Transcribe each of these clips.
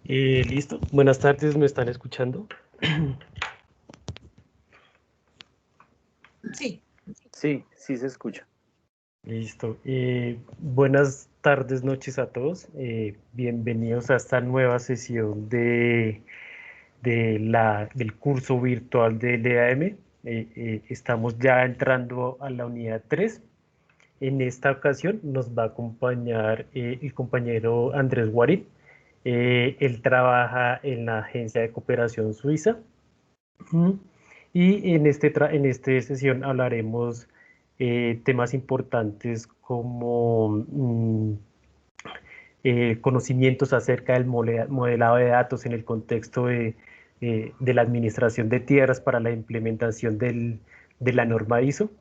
Listo. Buenas tardes, ¿me están escuchando? Sí. Sí, sí se escucha. Listo. Buenas tardes, noches a todos. Bienvenidos a esta nueva sesión del curso virtual del EAM. Estamos ya entrando a la unidad 3. En esta ocasión nos va a acompañar el compañero Andrés Guarín. Él trabaja en la Agencia de Cooperación Suiza. Y en esta sesión hablaremos temas importantes como conocimientos acerca del modelado de datos en el contexto de la administración de tierras para la implementación de la norma ISO.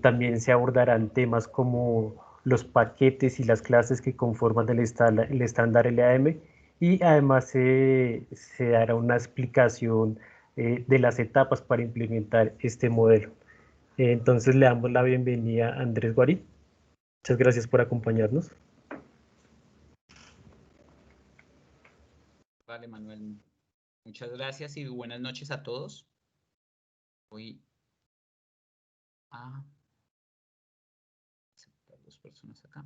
También se abordarán temas como los paquetes y las clases que conforman el estándar LAM, y además se dará una explicación de las etapas para implementar este modelo. Entonces le damos la bienvenida a Andrés Guarín. Muchas gracias por acompañarnos. Vale, Manuel. Muchas gracias y buenas noches a todos. Voy a aceptar dos personas acá.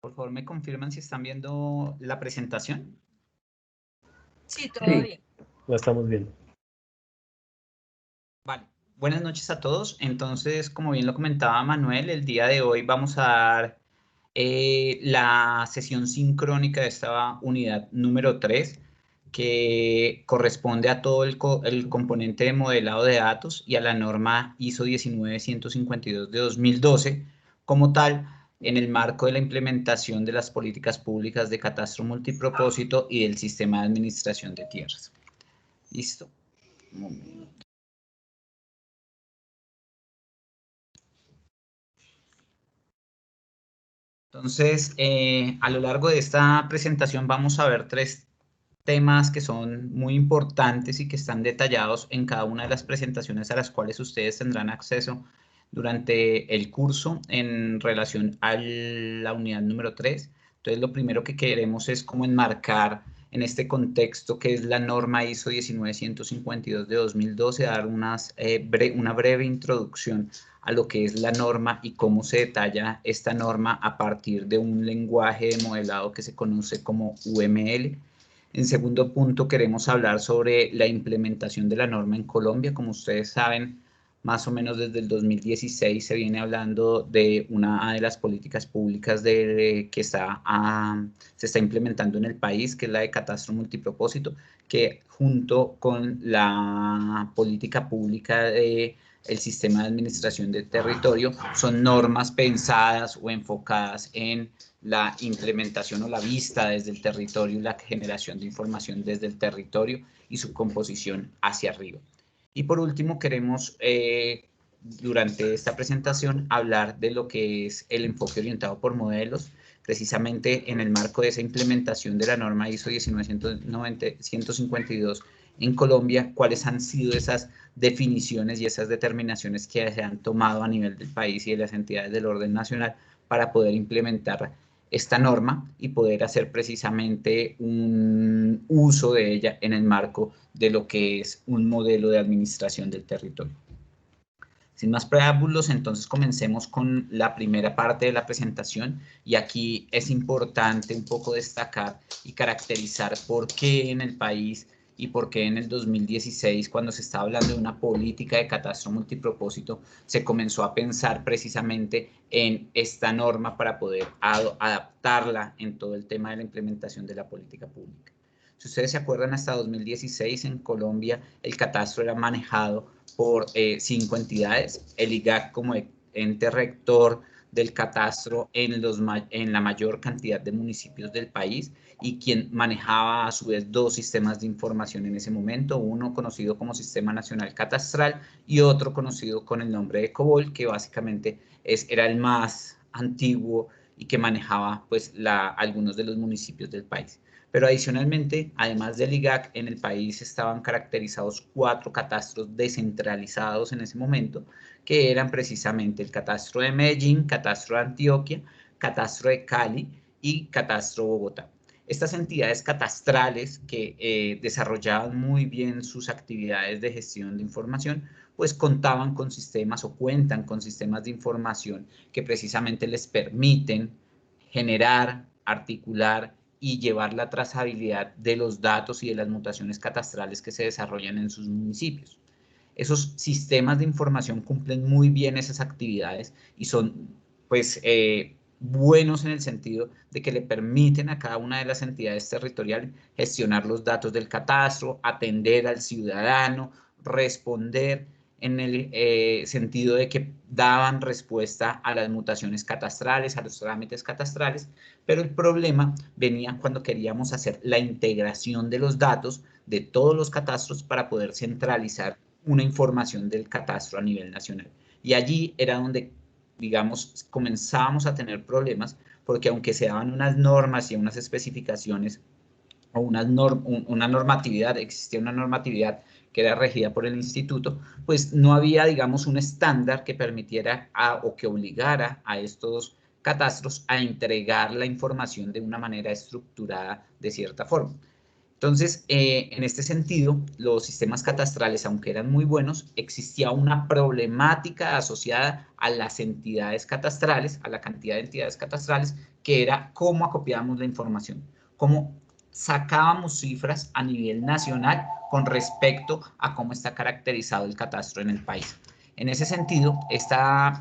Por favor, ¿me confirman si están viendo la presentación? Sí, todo bien. Lo estamos viendo. Vale. Buenas noches a todos. Entonces, como bien lo comentaba Manuel, el día de hoy vamos a dar la sesión sincrónica de esta unidad número 3, que corresponde a todo el componente de modelado de datos y a la norma ISO 19152 de 2012, como tal, en el marco de la implementación de las políticas públicas de catastro multipropósito y del sistema de administración de tierras. Listo. Un momento. Entonces, a lo largo de esta presentación vamos a ver tres temas que son muy importantes y que están detallados en cada una de las presentaciones a las cuales ustedes tendrán acceso durante el curso en relación a la unidad número 3. Entonces, lo primero que queremos es como enmarcar en este contexto que es la norma ISO 19152 de 2012, dar una breve introducción a lo que es la norma y cómo se detalla esta norma a partir de un lenguaje de modelado que se conoce como UML. En segundo punto, queremos hablar sobre la implementación de la norma en Colombia. Como ustedes saben, más o menos desde el 2016 se viene hablando de una de las políticas públicas que se está implementando en el país, que es la de catastro multipropósito, que junto con la política pública de el sistema de administración del territorio son normas pensadas o enfocadas en la implementación o la vista desde el territorio y la generación de información desde el territorio y su composición hacia arriba. Y por último, queremos durante esta presentación hablar de lo que es el enfoque orientado por modelos, precisamente en el marco de esa implementación de la norma ISO 19152 en Colombia, cuáles han sido esas definiciones y esas determinaciones que se han tomado a nivel del país y de las entidades del orden nacional para poder implementar esta norma y poder hacer precisamente un uso de ella en el marco de lo que es un modelo de administración del territorio. Sin más preámbulos, entonces comencemos con la primera parte de la presentación, y aquí es importante un poco destacar y caracterizar por qué en el país y por qué en el 2016, cuando se está hablando de una política de catastro multipropósito, se comenzó a pensar precisamente en esta norma para poder adaptarla en todo el tema de la implementación de la política pública. Si ustedes se acuerdan, hasta 2016 en Colombia el catastro era manejado por 5 entidades, el IGAC como ente rector del catastro en la mayor cantidad de municipios del país, y quien manejaba a su vez 2 sistemas de información en ese momento, uno conocido como Sistema Nacional Catastral y otro conocido con el nombre de COBOL, que básicamente era el más antiguo y que manejaba pues algunos de los municipios del país. Pero adicionalmente, además del IGAC, en el país estaban caracterizados 4 catastros descentralizados en ese momento, que eran precisamente el catastro de Medellín, catastro de Antioquia, catastro de Cali y catastro Bogotá. Estas entidades catastrales que desarrollaban muy bien sus actividades de gestión de información, pues contaban con sistemas o cuentan con sistemas de información que precisamente les permiten generar, articular y llevar la trazabilidad de los datos y de las mutaciones catastrales que se desarrollan en sus municipios. Esos sistemas de información cumplen muy bien esas actividades y son, pues, buenos en el sentido de que le permiten a cada una de las entidades territoriales gestionar los datos del catastro, atender al ciudadano, responder en el sentido de que daban respuesta a las mutaciones catastrales, a los trámites catastrales, pero el problema venía cuando queríamos hacer la integración de los datos de todos los catastros para poder centralizar una información del catastro a nivel nacional. Y allí era donde, digamos, comenzábamos a tener problemas, porque aunque se daban unas normas y unas especificaciones o una normatividad, existía una normatividad que era regida por el instituto, pues no había, digamos, un estándar que permitiera o que obligara a estos catastros a entregar la información de una manera estructurada de cierta forma. Entonces, en este sentido, los sistemas catastrales, aunque eran muy buenos, existía una problemática asociada a las entidades catastrales, a la cantidad de entidades catastrales, que era cómo acopiábamos la información, cómo sacábamos cifras a nivel nacional con respecto a cómo está caracterizado el catastro en el país. En ese sentido, esta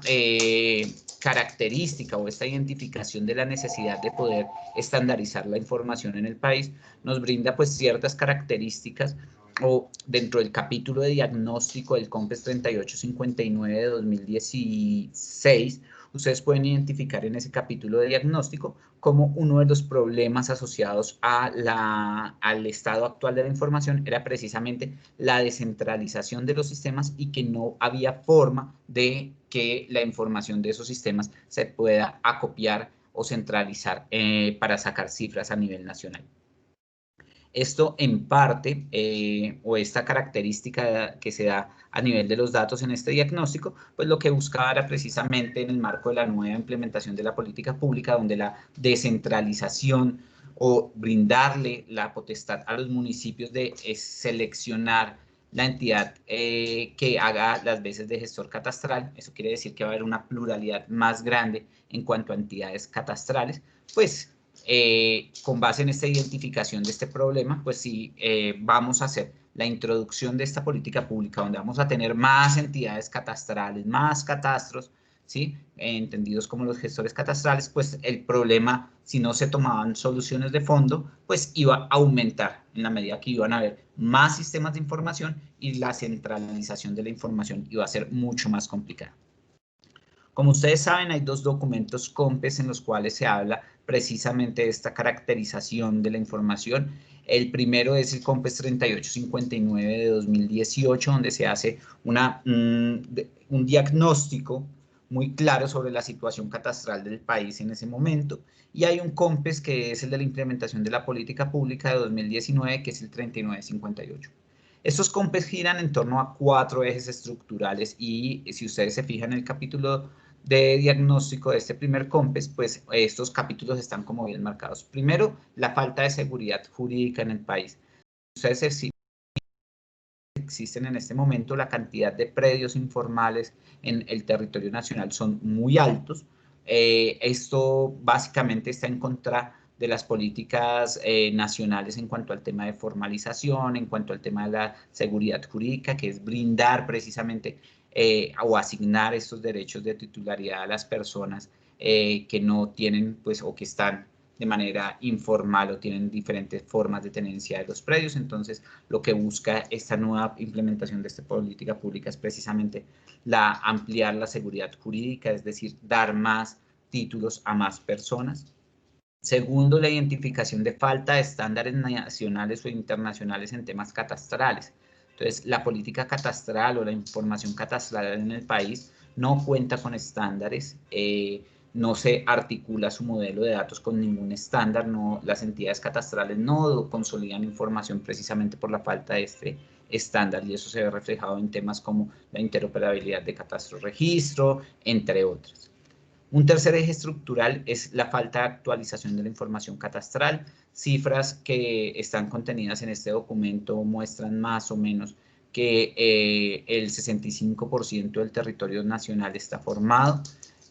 característica o esta identificación de la necesidad de poder estandarizar la información en el país nos brinda pues ciertas características o dentro del capítulo de diagnóstico del COMPES 3859 de 2016, ustedes pueden identificar en ese capítulo de diagnóstico como uno de los problemas asociados al estado actual de la información era precisamente la descentralización de los sistemas y que no había forma de que la información de esos sistemas se pueda acopiar o centralizar para sacar cifras a nivel nacional. Esto en parte, o esta característica que se da a nivel de los datos en este diagnóstico, pues lo que buscaba era precisamente en el marco de la nueva implementación de la política pública, donde la descentralización o brindarle la potestad a los municipios de seleccionar la entidad que haga las veces de gestor catastral, eso quiere decir que va a haber una pluralidad más grande en cuanto a entidades catastrales, pues con base en esta identificación de este problema, pues sí, vamos a hacer la introducción de esta política pública, donde vamos a tener más entidades catastrales, más catastros, ¿sí? Entendidos como los gestores catastrales, pues el problema, si no se tomaban soluciones de fondo, pues iba a aumentar en la medida que iban a haber más sistemas de información y la centralización de la información iba a ser mucho más complicada. Como ustedes saben, hay 2 documentos COMPES en los cuales se habla precisamente de esta caracterización de la información. El primero es el COMPES 3859 de 2018, donde se hace un diagnóstico muy claro sobre la situación catastral del país en ese momento. Y hay un COMPES que es el de la implementación de la política pública de 2019, que es el 3958. Estos COMPES giran en torno a 4 ejes estructurales y si ustedes se fijan en el capítulo de diagnóstico de este primer COMPES, pues estos capítulos están como bien marcados. Primero, la falta de seguridad jurídica en el país. Ustedes existen en este momento, la cantidad de predios informales en el territorio nacional son muy altos. Esto básicamente está en contra de las políticas nacionales en cuanto al tema de formalización, en cuanto al tema de la seguridad jurídica, que es brindar precisamente o asignar estos derechos de titularidad a las personas que no tienen, pues, o que están de manera informal o tienen diferentes formas de tenencia de los predios. Entonces, lo que busca esta nueva implementación de esta política pública es precisamente ampliar la seguridad jurídica, es decir, dar más títulos a más personas. Segundo, la identificación de falta de estándares nacionales o internacionales en temas catastrales. Entonces, la política catastral o la información catastral en el país no cuenta con estándares, no se articula su modelo de datos con ningún estándar, las entidades catastrales no consolidan información precisamente por la falta de este estándar, y eso se ve reflejado en temas como la interoperabilidad de catastro-registro, entre otros. Un tercer eje estructural es la falta de actualización de la información catastral. Cifras que están contenidas en este documento muestran más o menos que el 65% del territorio nacional está formado,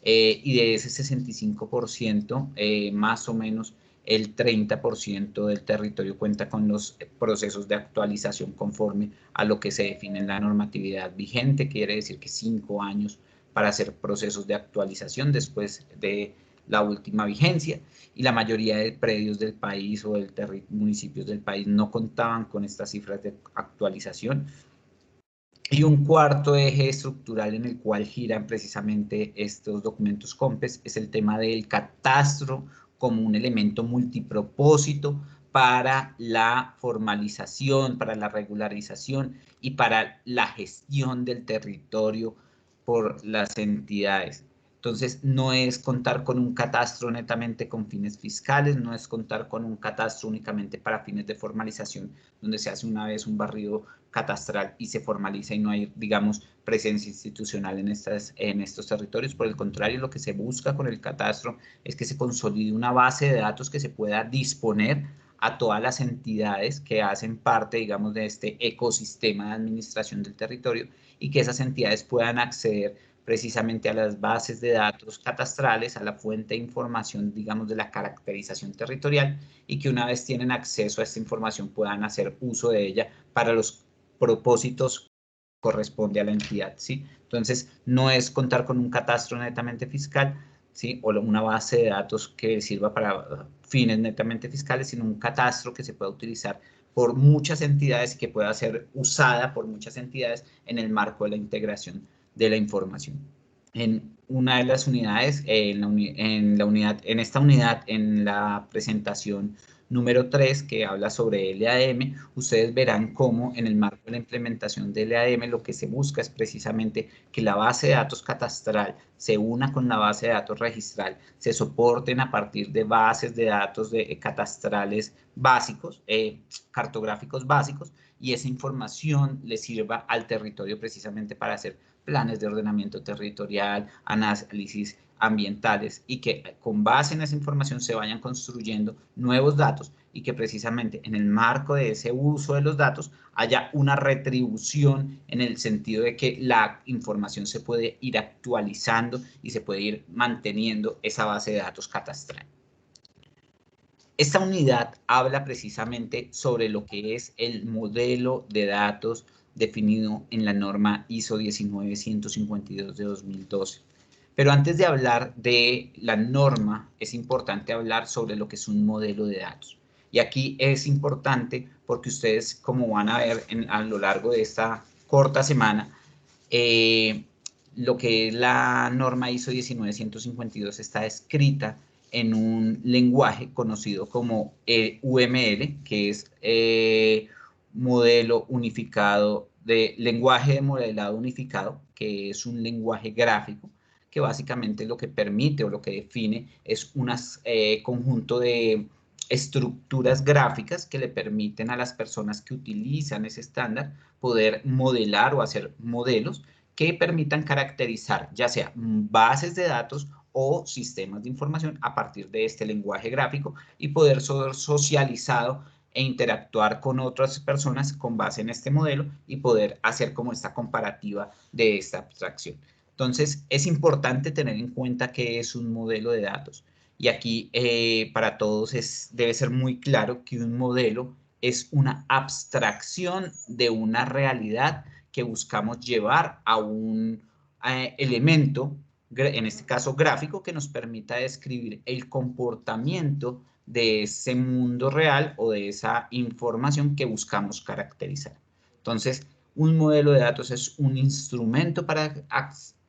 y de ese 65%, más o menos el 30% del territorio cuenta con los procesos de actualización conforme a lo que se define en la normatividad vigente, quiere decir que 5 años para hacer procesos de actualización después de la última vigencia, y la mayoría de predios del país o de municipios del país no contaban con estas cifras de actualización. Y un cuarto eje estructural en el cual giran precisamente estos documentos COMPES es el tema del catastro como un elemento multipropósito para la formalización, para la regularización y para la gestión del territorio por las entidades. Entonces, no es contar con un catastro netamente con fines fiscales, no es contar con un catastro únicamente para fines de formalización, donde se hace una vez un barrido catastral y se formaliza y no hay, digamos, presencia institucional en estos territorios. Por el contrario, lo que se busca con el catastro es que se consolide una base de datos que se pueda disponer a todas las entidades que hacen parte, digamos, de este ecosistema de administración del territorio, y que esas entidades puedan acceder precisamente a las bases de datos catastrales, a la fuente de información, digamos, de la caracterización territorial, y que una vez tienen acceso a esta información puedan hacer uso de ella para los propósitos que corresponde a la entidad, ¿sí? Entonces, no es contar con un catastro netamente fiscal, ¿sí? O una base de datos que sirva para fines netamente fiscales, sino un catastro que se pueda utilizar por muchas entidades y que pueda ser usada por muchas entidades en el marco de la integración de la información. En una de las unidades, en esta unidad, en la presentación número 3, que habla sobre LADM, ustedes verán cómo en el marco de la implementación de LADM lo que se busca es precisamente que la base de datos catastral se una con la base de datos registral, se soporten a partir de bases de datos catastrales básicos, cartográficos básicos, y esa información le sirva al territorio precisamente para hacer planes de ordenamiento territorial, análisis ambientales, y que con base en esa información se vayan construyendo nuevos datos, y que precisamente en el marco de ese uso de los datos haya una retribución en el sentido de que la información se puede ir actualizando y se puede ir manteniendo esa base de datos catastral. Esta unidad habla precisamente sobre lo que es el modelo de datos definido en la norma ISO 19152 de 2012. Pero antes de hablar de la norma, es importante hablar sobre lo que es un modelo de datos. Y aquí es importante porque ustedes, como van a ver a lo largo de esta corta semana, lo que es la norma ISO 19152 está escrita en un lenguaje conocido como UML, que es modelo unificado lenguaje de modelado unificado, que es un lenguaje gráfico, que básicamente lo que permite o lo que define es un conjunto de estructuras gráficas que le permiten a las personas que utilizan ese estándar poder modelar o hacer modelos que permitan caracterizar ya sea bases de datos o sistemas de información a partir de este lenguaje gráfico, y poder ser socializado e interactuar con otras personas con base en este modelo y poder hacer como esta comparativa de esta abstracción. Entonces, es importante tener en cuenta que es un modelo de datos. Y aquí para todos debe ser muy claro que un modelo es una abstracción de una realidad que buscamos llevar a un elemento, en este caso gráfico, que nos permita describir el comportamiento de ese mundo real o de esa información que buscamos caracterizar. Entonces, un modelo de datos es un instrumento para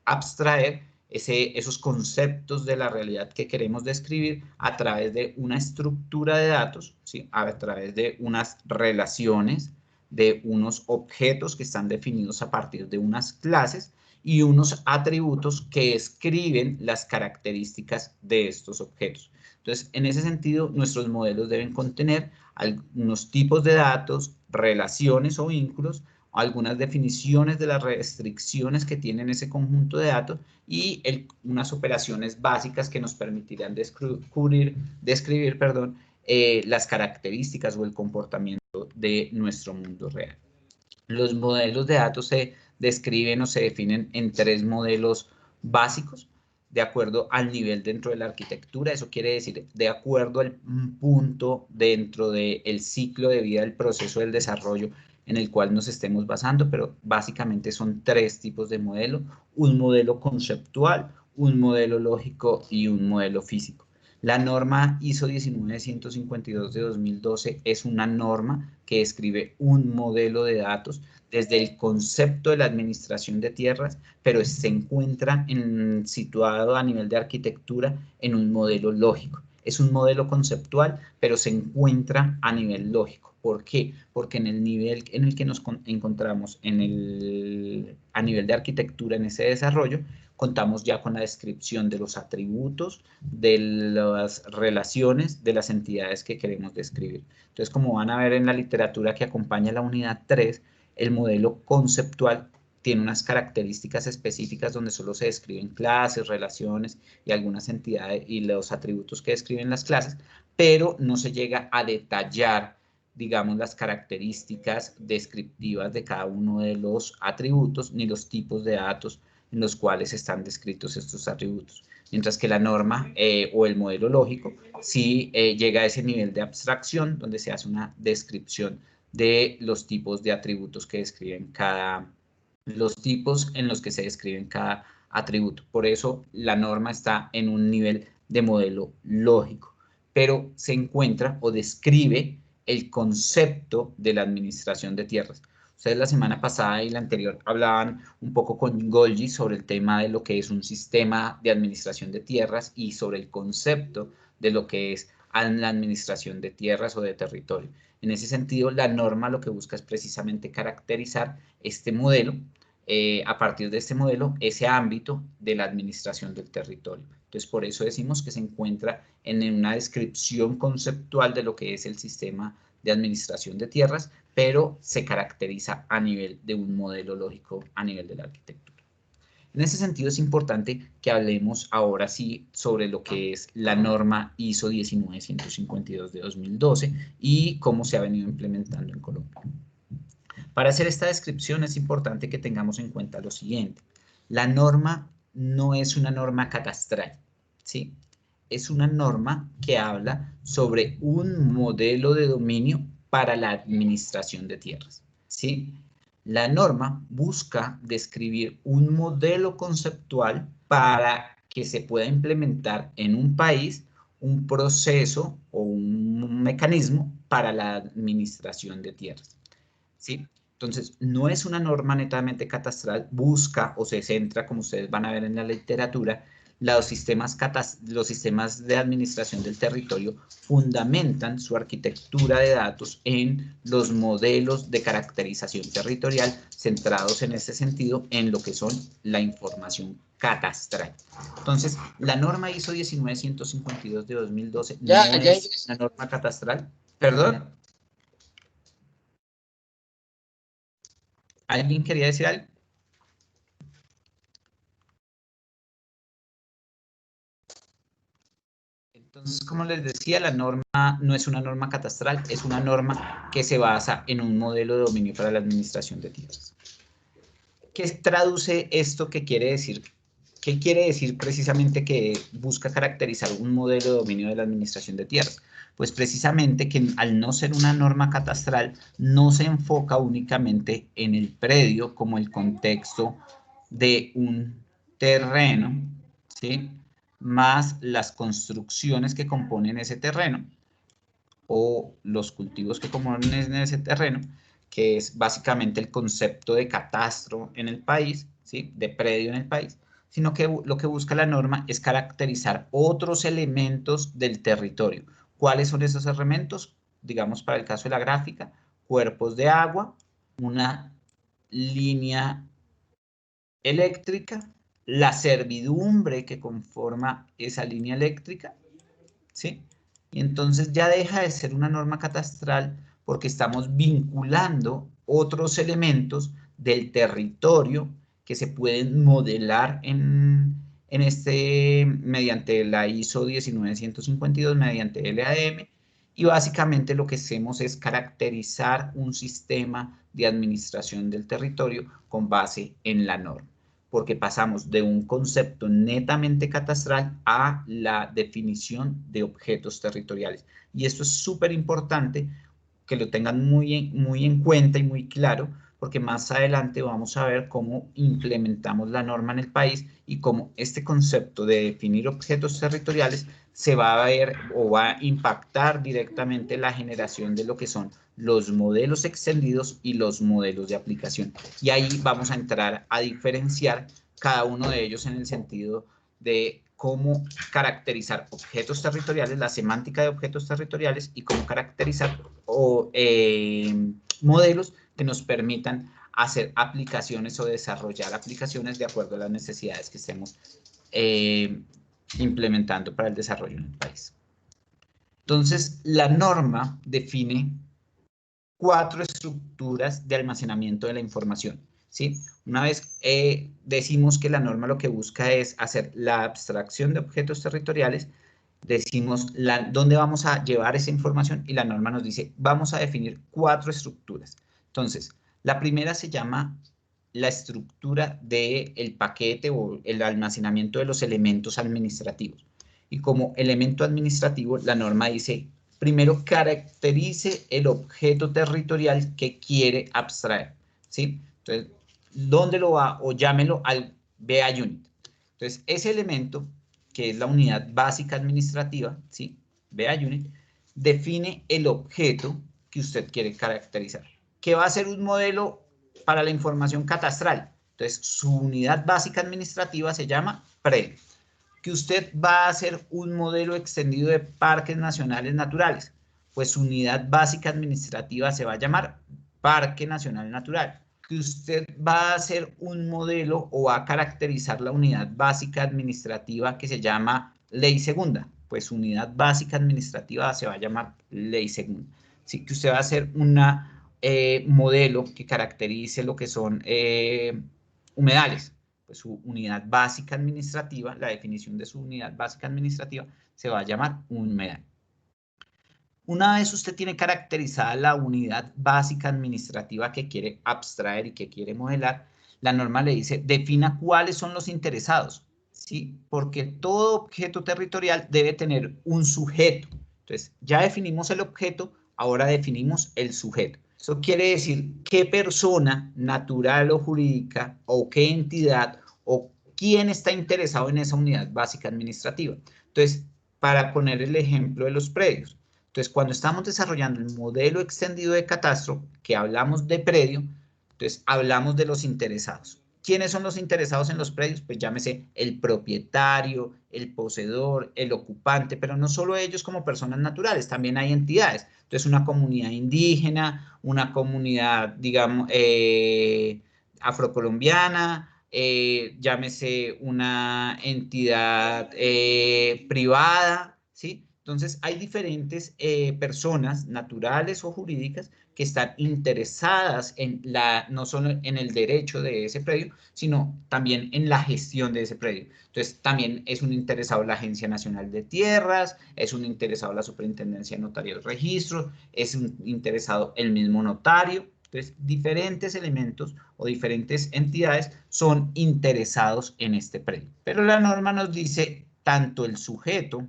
abstraer esos conceptos de la realidad que queremos describir a través de una estructura de datos, ¿sí? A través de unas relaciones, de unos objetos que están definidos a partir de unas clases, y unos atributos que escriben las características de estos objetos. Entonces, en ese sentido, nuestros modelos deben contener algunos tipos de datos, relaciones o vínculos, algunas definiciones de las restricciones que tienen ese conjunto de datos y unas operaciones básicas que nos permitirán describir las características o el comportamiento de nuestro mundo real. Los modelos de datos se describen o se definen en 3 modelos básicos, de acuerdo al nivel dentro de la arquitectura. Eso quiere decir, de acuerdo al punto dentro del ciclo de vida del proceso del desarrollo en el cual nos estemos basando, pero básicamente son 3 tipos de modelo: un modelo conceptual, un modelo lógico y un modelo físico. La norma ISO 19152 de 2012 es una norma que describe un modelo de datos desde el concepto de la administración de tierras, pero se encuentra situado a nivel de arquitectura en un modelo lógico. Es un modelo conceptual, pero se encuentra a nivel lógico. ¿Por qué? Porque en el nivel en el que nos encontramos a nivel de arquitectura en ese desarrollo, contamos ya con la descripción de los atributos, de las relaciones, de las entidades que queremos describir. Entonces, como van a ver en la literatura que acompaña la unidad 3, el modelo conceptual tiene unas características específicas donde solo se describen clases, relaciones y algunas entidades y los atributos que describen las clases, pero no se llega a detallar, digamos, las características descriptivas de cada uno de los atributos ni los tipos de datos en los cuales están descritos estos atributos. Mientras que la norma o el modelo lógico sí llega a ese nivel de abstracción donde se hace una descripción de los tipos de atributos que describen los tipos en los que se describen cada atributo. Por eso la norma está en un nivel de modelo lógico, pero se encuentra o describe el concepto de la administración de tierras. Ustedes la semana pasada y la anterior hablaban un poco con Golgi sobre el tema de lo que es un sistema de administración de tierras y sobre el concepto de lo que es la administración de tierras o de territorio. En ese sentido, la norma lo que busca es precisamente caracterizar este modelo, a partir de este modelo, ese ámbito de la administración del territorio. Entonces, por eso decimos que se encuentra en una descripción conceptual de lo que es el sistema de administración de tierras, pero se caracteriza a nivel de un modelo lógico, a nivel de la arquitectura. En ese sentido es importante que hablemos ahora sí sobre lo que es la norma ISO 19152 de 2012 y cómo se ha venido implementando en Colombia. Para hacer esta descripción es importante que tengamos en cuenta lo siguiente. La norma no es una norma catastral, ¿sí? Es una norma que habla sobre un modelo de dominio para la administración de tierras, ¿sí? La norma busca describir un modelo conceptual para que se pueda implementar en un país un proceso o un mecanismo para la administración de tierras, ¿sí? Entonces, no es una norma netamente catastral, busca o se centra, como ustedes van a ver en la literatura, los sistemas de administración del territorio fundamentan su arquitectura de datos en los modelos de caracterización territorial centrados en este sentido en lo que son la información catastral. Entonces, la norma ISO 19152 de 2012 no es una norma catastral. ¿Perdón? ¿Alguien quería decir algo? Entonces, como les decía, la norma no es una norma catastral, es una norma que se basa en un modelo de dominio para la administración de tierras. ¿Qué traduce esto? ¿Qué quiere decir? ¿Qué quiere decir precisamente que busca caracterizar un modelo de dominio de la administración de tierras? Pues precisamente que al no ser una norma catastral, no se enfoca únicamente en el predio como el contexto de un terreno, ¿sí? Más las construcciones que componen ese terreno o los cultivos que componen ese terreno, que es básicamente el concepto de catastro en el país, ¿sí? De predio en el país, sino que lo que busca la norma es caracterizar otros elementos del territorio. ¿Cuáles son esos elementos? Digamos, para el caso de la gráfica, cuerpos de agua, una línea eléctrica, la servidumbre que conforma esa línea eléctrica, ¿sí? Y entonces ya deja de ser una norma catastral porque estamos vinculando otros elementos del territorio que se pueden modelar mediante la ISO 19152, mediante LAM, y básicamente lo que hacemos es caracterizar un sistema de administración del territorio con base en la norma, porque pasamos de un concepto netamente catastral a la definición de objetos territoriales. Y esto es súper importante que lo tengan muy en cuenta y muy claro, porque más adelante vamos a ver cómo implementamos la norma en el país y cómo este concepto de definir objetos territoriales se va a ver o va a impactar directamente la generación de lo que son los modelos extendidos y los modelos de aplicación. Y ahí vamos a entrar a diferenciar cada uno de ellos en el sentido de cómo caracterizar objetos territoriales, la semántica de objetos territoriales, y cómo caracterizar modelos que nos permitan hacer aplicaciones o desarrollar aplicaciones de acuerdo a las necesidades que estemos implementando para el desarrollo en el país. Entonces, la norma define 4 estructuras de almacenamiento de la información, ¿sí? Una vez decimos que la norma lo que busca es hacer la abstracción de objetos territoriales, decimos dónde vamos a llevar esa información y la norma nos dice, vamos a definir 4 estructuras. Entonces, la primera se llama la estructura del paquete o el almacenamiento de los elementos administrativos. Y como elemento administrativo, la norma dice, primero caracterice el objeto territorial que quiere abstraer, ¿sí? Entonces, ¿dónde lo va? O llámelo al BA Unit. Entonces, ese elemento, que es la unidad básica administrativa, ¿sí? BA Unit, define el objeto que usted quiere caracterizar, que va a ser un modelo para la información catastral. Entonces, su unidad básica administrativa se llama predio. Que usted va a hacer un modelo extendido de parques nacionales naturales, pues su unidad básica administrativa se va a llamar Parque Nacional Natural. Que usted va a hacer un modelo o va a caracterizar la unidad básica administrativa que se llama Ley Segunda, pues su unidad básica administrativa se va a llamar Ley Segunda. Así que usted va a hacer un modelo que caracterice lo que son humedales. Pues su unidad básica administrativa, la definición de su unidad básica administrativa, se va a llamar un humedal. Una vez usted tiene caracterizada la unidad básica administrativa que quiere abstraer y que quiere modelar, la norma le dice, defina cuáles son los interesados, ¿sí? Porque todo objeto territorial debe tener un sujeto. Entonces, ya definimos el objeto, ahora definimos el sujeto. Eso quiere decir qué persona natural o jurídica o qué entidad o quién está interesado en esa unidad básica administrativa. Entonces, para poner el ejemplo de los predios. Entonces, cuando estamos desarrollando el modelo extendido de catastro, que hablamos de predio, entonces hablamos de los interesados. ¿Quiénes son los interesados en los predios? Pues llámese el propietario, el poseedor, el ocupante, pero no solo ellos como personas naturales, también hay entidades. Entonces, una comunidad indígena, una comunidad, digamos, afrocolombiana, llámese una entidad privada, ¿sí? Entonces, hay diferentes personas naturales o jurídicas que están interesadas en no solo en el derecho de ese predio, sino también en la gestión de ese predio. Entonces, también es un interesado la Agencia Nacional de Tierras, es un interesado la Superintendencia de Notarios y Registros, es un interesado el mismo notario. Entonces, diferentes elementos o diferentes entidades son interesados en este predio. Pero la norma nos dice tanto el sujeto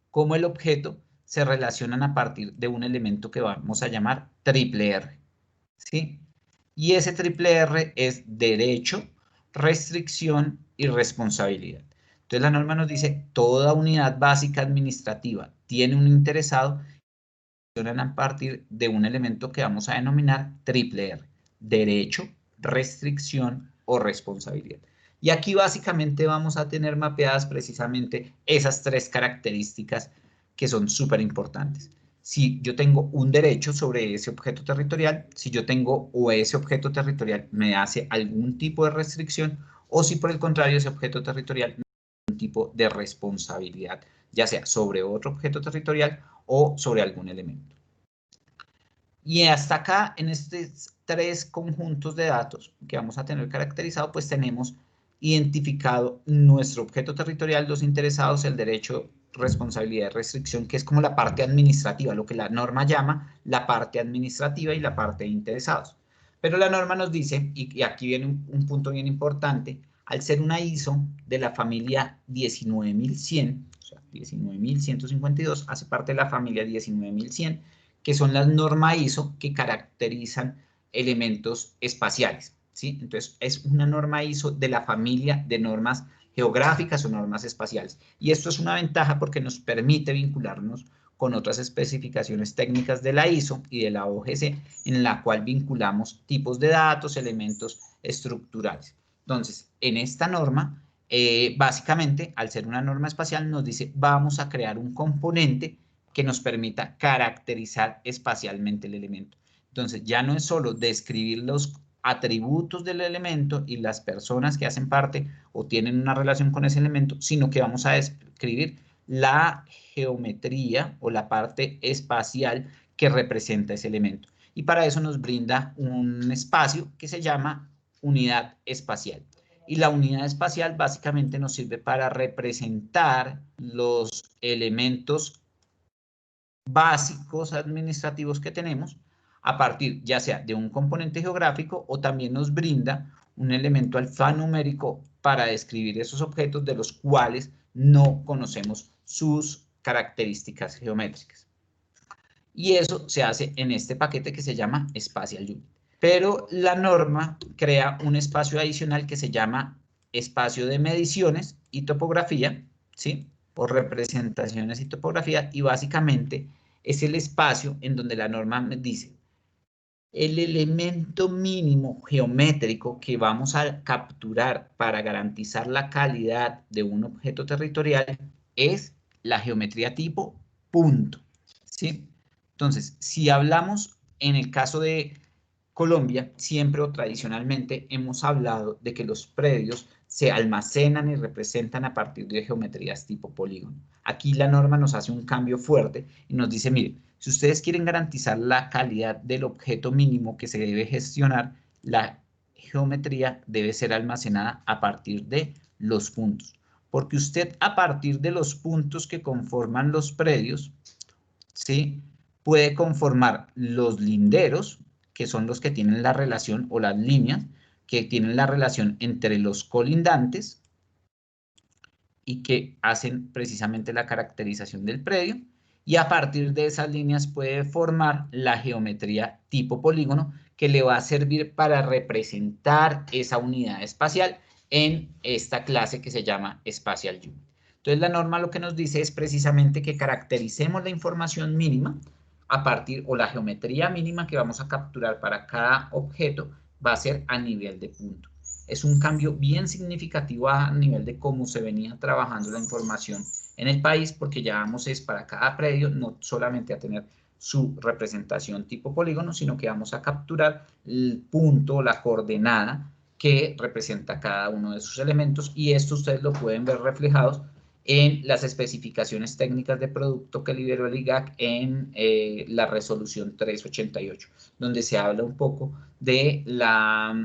como el objeto se relacionan a partir de un elemento que vamos a llamar triple R, ¿sí? Y ese triple R es derecho, restricción y responsabilidad. Entonces la norma nos dice, toda unidad básica administrativa tiene un interesado y se relacionan a partir de un elemento que vamos a denominar triple R, derecho, restricción o responsabilidad. Y aquí básicamente vamos a tener mapeadas precisamente esas 3 características que son súper importantes. si yo tengo un derecho sobre ese objeto territorial, si yo tengo o ese objeto territorial me hace algún tipo de restricción, o si por el contrario ese objeto territorial me hace algún tipo de responsabilidad, ya sea sobre otro objeto territorial o sobre algún elemento. Y hasta acá, en estos 3 conjuntos de datos que vamos a tener caracterizado, pues tenemos identificado nuestro objeto territorial, los interesados, el derecho, responsabilidad y restricción, que es como la parte administrativa, lo que la norma llama la parte administrativa y la parte de interesados. Pero la norma nos dice, y aquí viene un punto bien importante, al ser una ISO de la familia 19100, o sea, 19152, hace parte de la familia 19100, que son las normas ISO que caracterizan elementos espaciales, ¿sí? Entonces, es una norma ISO de la familia de normas geográficas o normas espaciales. Y esto es una ventaja porque nos permite vincularnos con otras especificaciones técnicas de la ISO y de la OGC, en la cual vinculamos tipos de datos, elementos estructurales. Entonces, en esta norma, básicamente, al ser una norma espacial, nos dice, vamos a crear un componente que nos permita caracterizar espacialmente el elemento. Entonces, ya no es solo describir los atributos del elemento y las personas que hacen parte o tienen una relación con ese elemento, sino que vamos a describir la geometría o la parte espacial que representa ese elemento. Y para eso nos brinda un espacio que se llama unidad espacial. Y la unidad espacial básicamente nos sirve para representar los elementos básicos administrativos que tenemos a partir ya sea de un componente geográfico o también nos brinda un elemento alfanumérico para describir esos objetos de los cuales no conocemos sus características geométricas. Y eso se hace en este paquete que se llama Spatial Unit. Pero la norma crea un espacio adicional que se llama espacio de mediciones y topografía, ¿sí? Por representaciones y topografía, y básicamente es el espacio en donde la norma me dice el elemento mínimo geométrico que vamos a capturar para garantizar la calidad de un objeto territorial es la geometría tipo punto, ¿sí? Entonces, si hablamos en el caso de Colombia, siempre o tradicionalmente hemos hablado de que los predios se almacenan y representan a partir de geometrías tipo polígono. Aquí la norma nos hace un cambio fuerte y nos dice, mire, si ustedes quieren garantizar la calidad del objeto mínimo que se debe gestionar, la geometría debe ser almacenada a partir de los puntos. Porque usted a partir de los puntos que conforman los predios, ¿sí?, puede conformar los linderos, que son los que tienen la relación, o las líneas, que tienen la relación entre los colindantes y que hacen precisamente la caracterización del predio, y a partir de esas líneas puede formar la geometría tipo polígono que le va a servir para representar esa unidad espacial en esta clase que se llama Spatial Unit. Entonces la norma lo que nos dice es precisamente que caractericemos la información mínima a partir, o la geometría mínima que vamos a capturar para cada objeto va a ser a nivel de punto. Es un cambio bien significativo a nivel de cómo se venía trabajando la información en el país, porque ya vamos es para cada predio no solamente a tener su representación tipo polígono, sino que vamos a capturar el punto, la coordenada que representa cada uno de sus elementos, y esto ustedes lo pueden ver reflejados en las especificaciones técnicas de producto que liberó el IGAC en la resolución 388, donde se habla un poco de la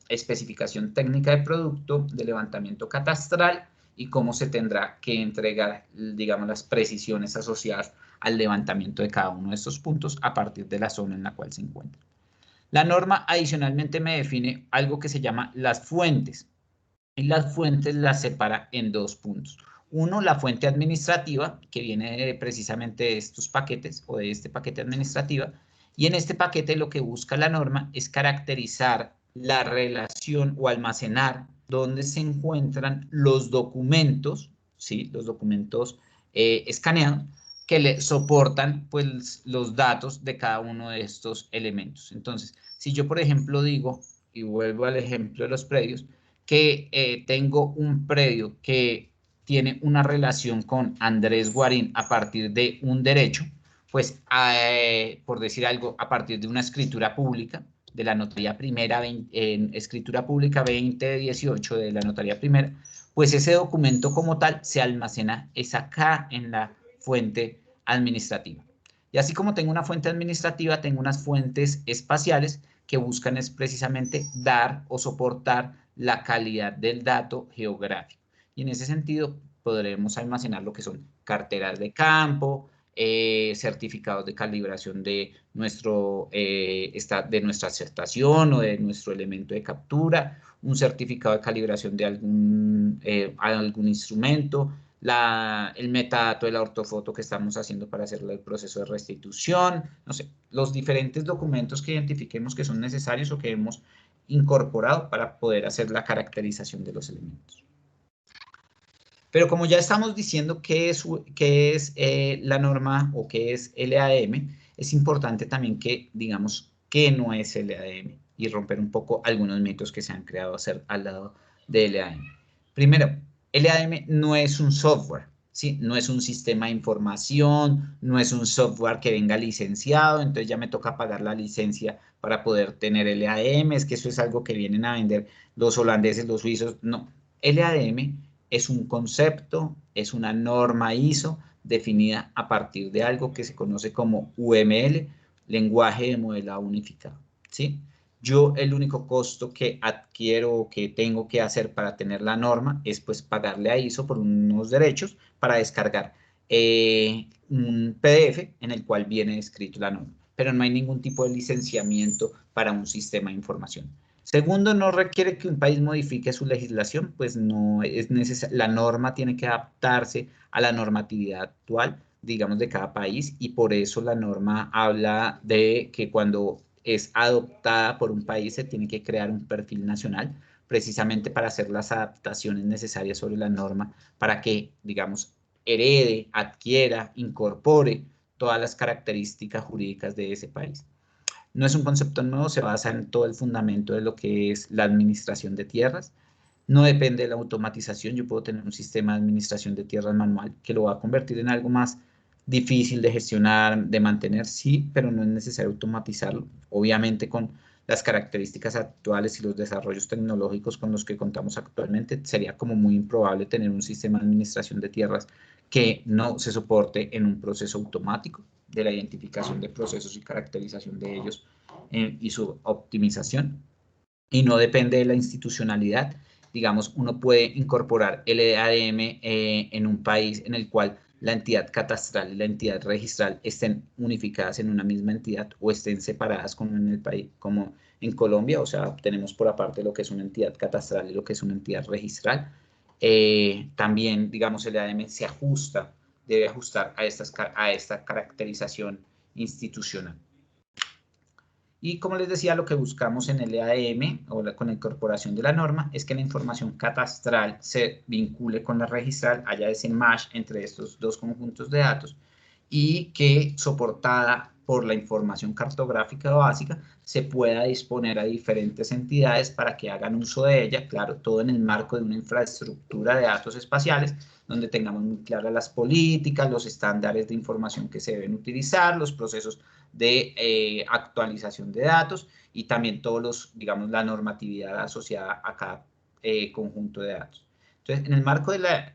especificación técnica de producto, de levantamiento catastral y cómo se tendrá que entregar, digamos, las precisiones asociadas al levantamiento de cada uno de estos puntos a partir de la zona en la cual se encuentra. La norma adicionalmente me define algo que se llama las fuentes. Y las fuentes las separa en 2 puntos. Uno, la fuente administrativa, que viene precisamente de estos paquetes o de este paquete administrativa. Y en este paquete lo que busca la norma es caracterizar la relación o almacenar donde se encuentran los documentos, ¿sí?, los documentos escaneados que le soportan pues los datos de cada uno de estos elementos. Entonces, si yo por ejemplo digo, y vuelvo al ejemplo de los predios, que tengo un predio que tiene una relación con Andrés Guarín a partir de un derecho, pues, por decir algo, a partir de una escritura pública, de la notaría primera, en escritura pública 2018 de la notaría primera, pues ese documento como tal se almacena es acá en la fuente administrativa. Y así como tengo una fuente administrativa, tengo unas fuentes espaciales que buscan es precisamente dar o soportar la calidad del dato geográfico. Y en ese sentido podremos almacenar lo que son carteras de campo, certificados de calibración de, de nuestra estación o de nuestro elemento de captura, un certificado de calibración de algún instrumento, el metadato de la ortofoto que estamos haciendo para hacer el proceso de restitución, no sé, los diferentes documentos que identifiquemos que son necesarios o que hemos incorporado para poder hacer la caracterización de los elementos. Pero como ya estamos diciendo qué es la norma o qué es LADM, es importante también que digamos qué no es LADM y romper un poco algunos mitos que se han creado al lado de LADM. Primero, LADM no es un software, ¿sí? No es un sistema de información, no es un software que venga licenciado, entonces ya me toca pagar la licencia para poder tener LADM, es que eso es algo que vienen a vender los holandeses, los suizos, no. LADM es un concepto, es una norma ISO definida a partir de algo que se conoce como UML, lenguaje de modelado unificado, ¿sí? Yo el único costo que adquiero o que tengo que hacer para tener la norma es pues pagarle a ISO por unos derechos para descargar un PDF en el cual viene escrito la norma, pero no hay ningún tipo de licenciamiento para un sistema de información. Segundo, no requiere que un país modifique su legislación, pues no es necesario, la norma tiene que adaptarse a la normatividad actual, digamos, de cada país, y por eso la norma habla de que cuando es adoptada por un país se tiene que crear un perfil nacional, precisamente para hacer las adaptaciones necesarias sobre la norma, para que, digamos, herede, adquiera, incorpore todas las características jurídicas de ese país. No es un concepto nuevo, se basa en todo el fundamento de lo que es la administración de tierras. No depende de la automatización. Yo puedo tener un sistema de administración de tierras manual que lo va a convertir en algo más difícil de gestionar, de mantener, sí, pero no es necesario automatizarlo. Obviamente con las características actuales y los desarrollos tecnológicos con los que contamos actualmente, sería como muy improbable tener un sistema de administración de tierras que no se soporte en un proceso automático de la identificación de procesos y caracterización de ellos y su optimización. Y no depende de la institucionalidad. Digamos, uno puede incorporar el ADM en un país en el cual la entidad catastral y la entidad registral estén unificadas en una misma entidad o estén separadas como en el país, como en Colombia, o sea, tenemos por aparte lo que es una entidad catastral y lo que es una entidad registral. También, digamos, el ADM se ajusta, debe ajustar a esta caracterización institucional. Y como les decía, lo que buscamos en el EADM o con la incorporación de la norma es que la información catastral se vincule con la registral, haya ese match entre estos dos conjuntos de datos y que soportada por la información cartográfica básica se pueda disponer a diferentes entidades para que hagan uso de ella, claro, todo en el marco de una infraestructura de datos espaciales donde tengamos muy claras las políticas, los estándares de información que se deben utilizar, los procesos de actualización de datos y también todos los, digamos, la normatividad asociada a cada conjunto de datos. Entonces, en el marco de la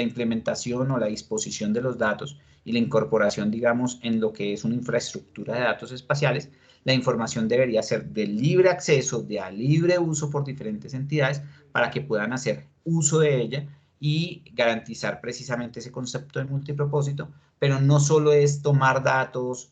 implementación o la disposición de los datos y la incorporación, digamos, en lo que es una infraestructura de datos espaciales, la información debería ser de libre acceso, de a libre uso por diferentes entidades para que puedan hacer uso de ella y garantizar precisamente ese concepto de multipropósito, pero no solo es tomar datos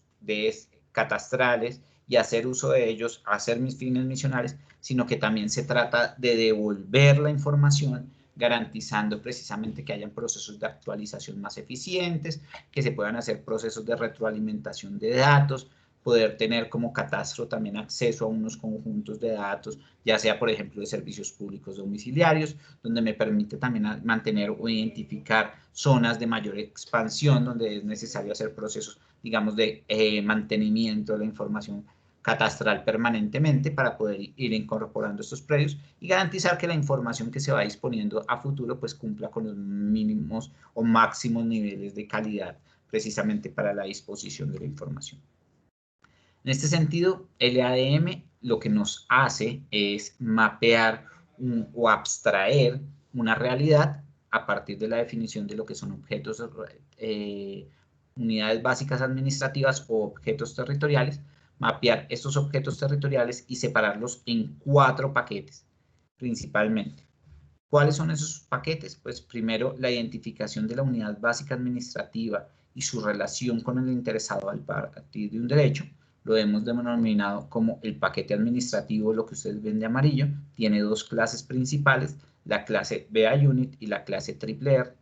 catastrales y hacer uso de ellos, hacer mis fines misionales, sino que también se trata de devolver la información garantizando precisamente que hayan procesos de actualización más eficientes, que se puedan hacer procesos de retroalimentación de datos, poder tener como catastro también acceso a unos conjuntos de datos, ya sea, por ejemplo, de servicios públicos domiciliarios, donde me permite también mantener o identificar zonas de mayor expansión, donde es necesario hacer procesos, digamos, de mantenimiento de la información catastral permanentemente para poder ir incorporando estos predios y garantizar que la información que se va disponiendo a futuro pues cumpla con los mínimos o máximos niveles de calidad precisamente para la disposición de la información. En este sentido, LADM lo que nos hace es mapear o abstraer una realidad a partir de la definición de lo que son objetos, unidades básicas administrativas o objetos territoriales, mapear estos objetos territoriales y separarlos en 4 paquetes, principalmente. ¿Cuáles son esos paquetes? Pues primero, la identificación de la unidad básica administrativa y su relación con el interesado al partir de un derecho. Lo hemos denominado como el paquete administrativo, lo que ustedes ven de amarillo. Tiene 2 clases principales, la clase BA Unit y la clase RRR.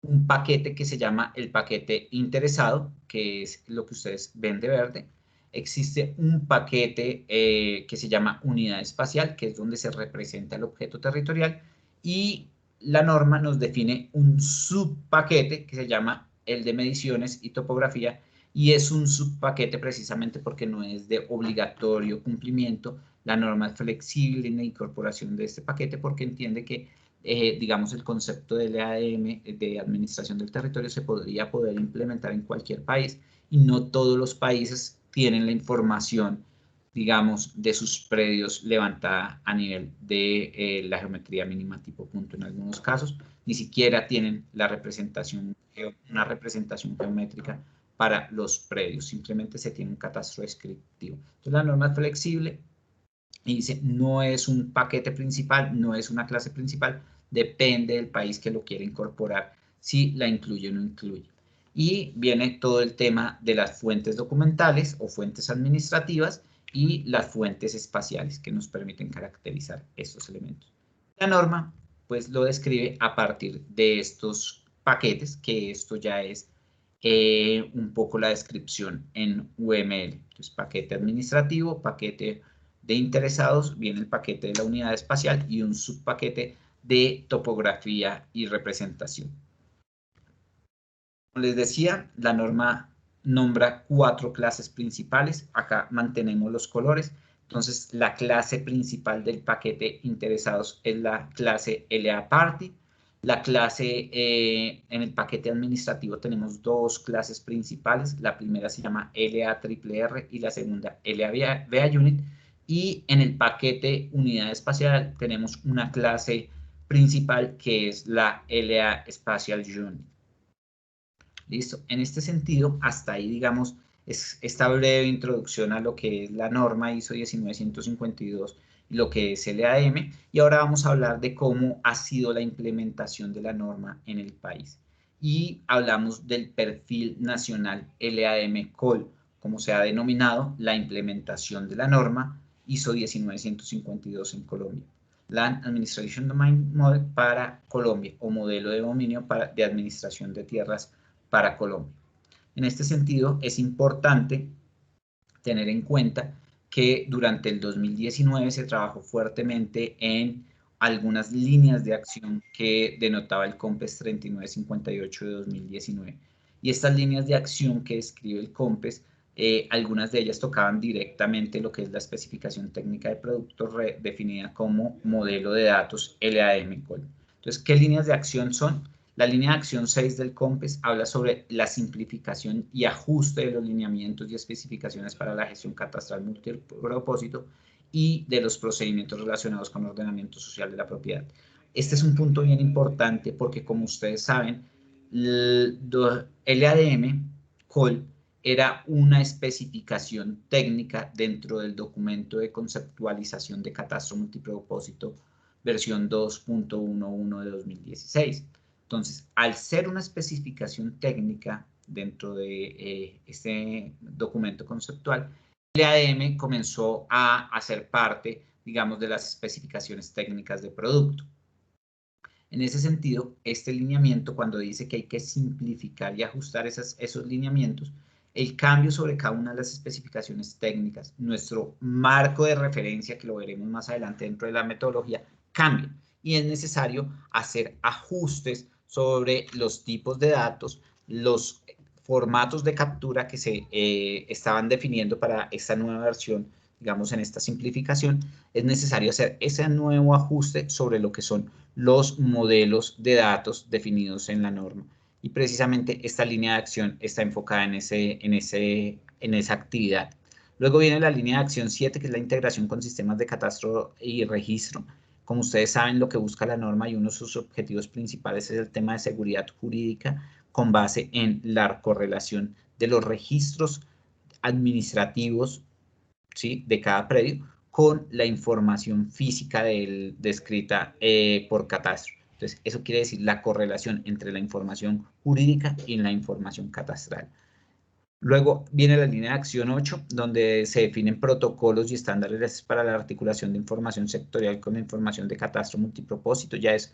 Un paquete que se llama el paquete interesado, que es lo que ustedes ven de verde. Existe un paquete que se llama unidad espacial, que es donde se representa el objeto territorial, y la norma nos define un subpaquete que se llama el de mediciones y topografía, y es un subpaquete precisamente porque no es de obligatorio cumplimiento. La norma es flexible en la incorporación de este paquete porque entiende que digamos, el concepto del EADM, de administración del territorio, se podría poder implementar en cualquier país y no todos los países tienen la información, digamos, de sus predios levantada a nivel de la geometría mínima tipo punto en algunos casos, ni siquiera tienen la representación, una representación geométrica para los predios, simplemente se tiene un catastro descriptivo. Entonces la norma es flexible y dice, no es un paquete principal, no es una clase principal, depende del país que lo quiera incorporar, si la incluye o no incluye. Y viene todo el tema de las fuentes documentales o fuentes administrativas y las fuentes espaciales que nos permiten caracterizar estos elementos. La norma, pues, lo describe a partir de estos paquetes, que esto ya es un poco la descripción en UML. Entonces, paquete administrativo, paquete de interesados, viene el paquete de la unidad espacial y un subpaquete de topografía y representación. Como les decía, la norma nombra 4 clases principales. Acá mantenemos los colores. Entonces, la clase principal del paquete interesados es la clase LA Party. La clase, en el paquete administrativo tenemos 2 clases principales. La primera se llama LARRR y la segunda LA Unit. Y en el paquete unidad espacial tenemos una clase principal que es la LA Spatial Unit. Listo. En este sentido, hasta ahí, digamos, es esta breve introducción a lo que es la norma ISO 19152 y lo que es LADM. Y ahora vamos a hablar de cómo ha sido la implementación de la norma en el país. Y hablamos del perfil nacional LADM-COL, como se ha denominado la implementación de la norma ISO 19152 en Colombia. Land Administration Domain Model para Colombia, o modelo de dominio de administración de tierras para Colombia. En este sentido, es importante tener en cuenta que durante el 2019 se trabajó fuertemente en algunas líneas de acción que denotaba el COMPES 3958 de 2019. Y estas líneas de acción que describe el COMPES, algunas de ellas tocaban directamente lo que es la especificación técnica de producto definida como modelo de datos LADM-COL. Entonces, ¿qué líneas de acción son? La línea de acción 6 del COMPES habla sobre la simplificación y ajuste de los lineamientos y especificaciones para la gestión catastral multipropósito y de los procedimientos relacionados con el ordenamiento social de la propiedad. Este es un punto bien importante porque, como ustedes saben, el LADM COL era una especificación técnica dentro del documento de conceptualización de catastro multipropósito versión 2.11 de 2016. Entonces, al ser una especificación técnica dentro de este documento conceptual, el LADM comenzó a hacer parte, digamos, de las especificaciones técnicas de producto. En ese sentido, este lineamiento, cuando dice que hay que simplificar y ajustar esos lineamientos, el cambio sobre cada una de las especificaciones técnicas, nuestro marco de referencia, que lo veremos más adelante dentro de la metodología, cambia. Y es necesario hacer ajustes sobre los tipos de datos, los formatos de captura que se estaban definiendo para esta nueva versión, digamos, en esta simplificación. Es necesario hacer ese nuevo ajuste sobre lo que son los modelos de datos definidos en la norma. y precisamente esta línea de acción está enfocada en esa actividad. Luego viene la línea de acción 7, que es la integración con sistemas de catastro y registro. Como ustedes saben, lo que busca la norma y uno de sus objetivos principales es el tema de seguridad jurídica con base en la correlación de los registros administrativos, ¿sí?, de cada predio con la información física descrita por catastro. Entonces, eso quiere decir la correlación entre la información jurídica y la información catastral. Luego viene la línea de acción 8, donde se definen protocolos y estándares para la articulación de información sectorial con la información de catastro multipropósito. Ya es,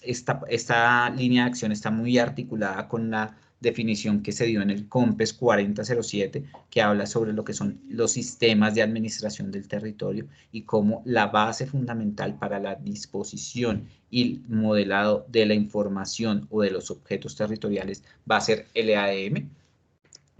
esta línea de acción está muy articulada con la definición que se dio en el COMPES 4007, que habla sobre lo que son los sistemas de administración del territorio y cómo la base fundamental para la disposición y modelado de la información o de los objetos territoriales va a ser el EADM.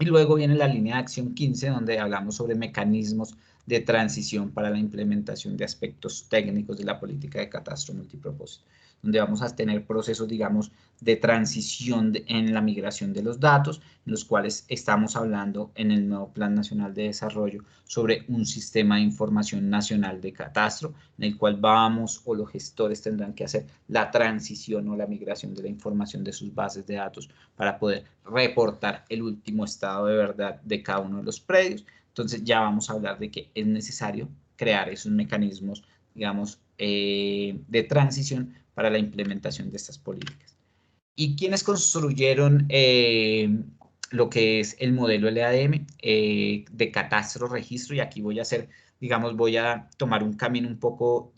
Y luego viene la línea de acción 15, donde hablamos sobre mecanismos de transición para la implementación de aspectos técnicos de la política de catastro multipropósito, donde vamos a tener procesos, digamos, de transición en la migración de los datos, en los cuales estamos hablando en el nuevo Plan Nacional de Desarrollo sobre un sistema de información nacional de catastro, en el cual vamos o los gestores tendrán que hacer la transición o la migración de la información de sus bases de datos para poder reportar el último estado de verdad de cada uno de los predios. Entonces ya vamos a hablar de que es necesario crear esos mecanismos, digamos, de transición para la implementación de estas políticas. ¿Y quiénes construyeron lo que es el modelo LADM de catastro registro? Y aquí voy a hacer, digamos, voy a tomar un camino un poco,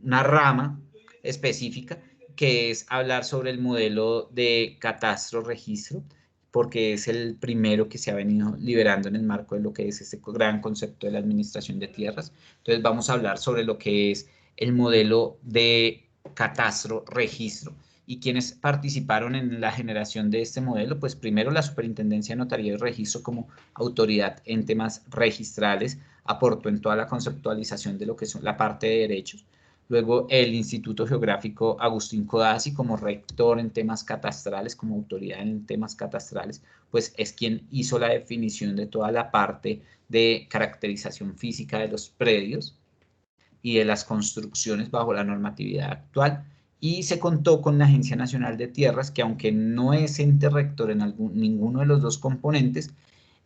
una rama específica, que es hablar sobre el modelo de catastro registro, porque es el primero que se ha venido liberando en el marco de lo que es este gran concepto de la administración de tierras. Entonces vamos a hablar sobre lo que es el modelo de catastro registro. ¿Y quienes participaron en la generación de este modelo? Pues primero la Superintendencia de Notaría y Registro como autoridad en temas registrales aportó en toda la conceptualización de lo que son la parte de derechos. Luego el Instituto Geográfico Agustín Codazzi como rector en temas catastrales, como autoridad en temas catastrales, pues es quien hizo la definición de toda la parte de caracterización física de los predios y de las construcciones bajo la normatividad actual. Y se contó con la Agencia Nacional de Tierras, que aunque no es ente rector en ninguno de los dos componentes,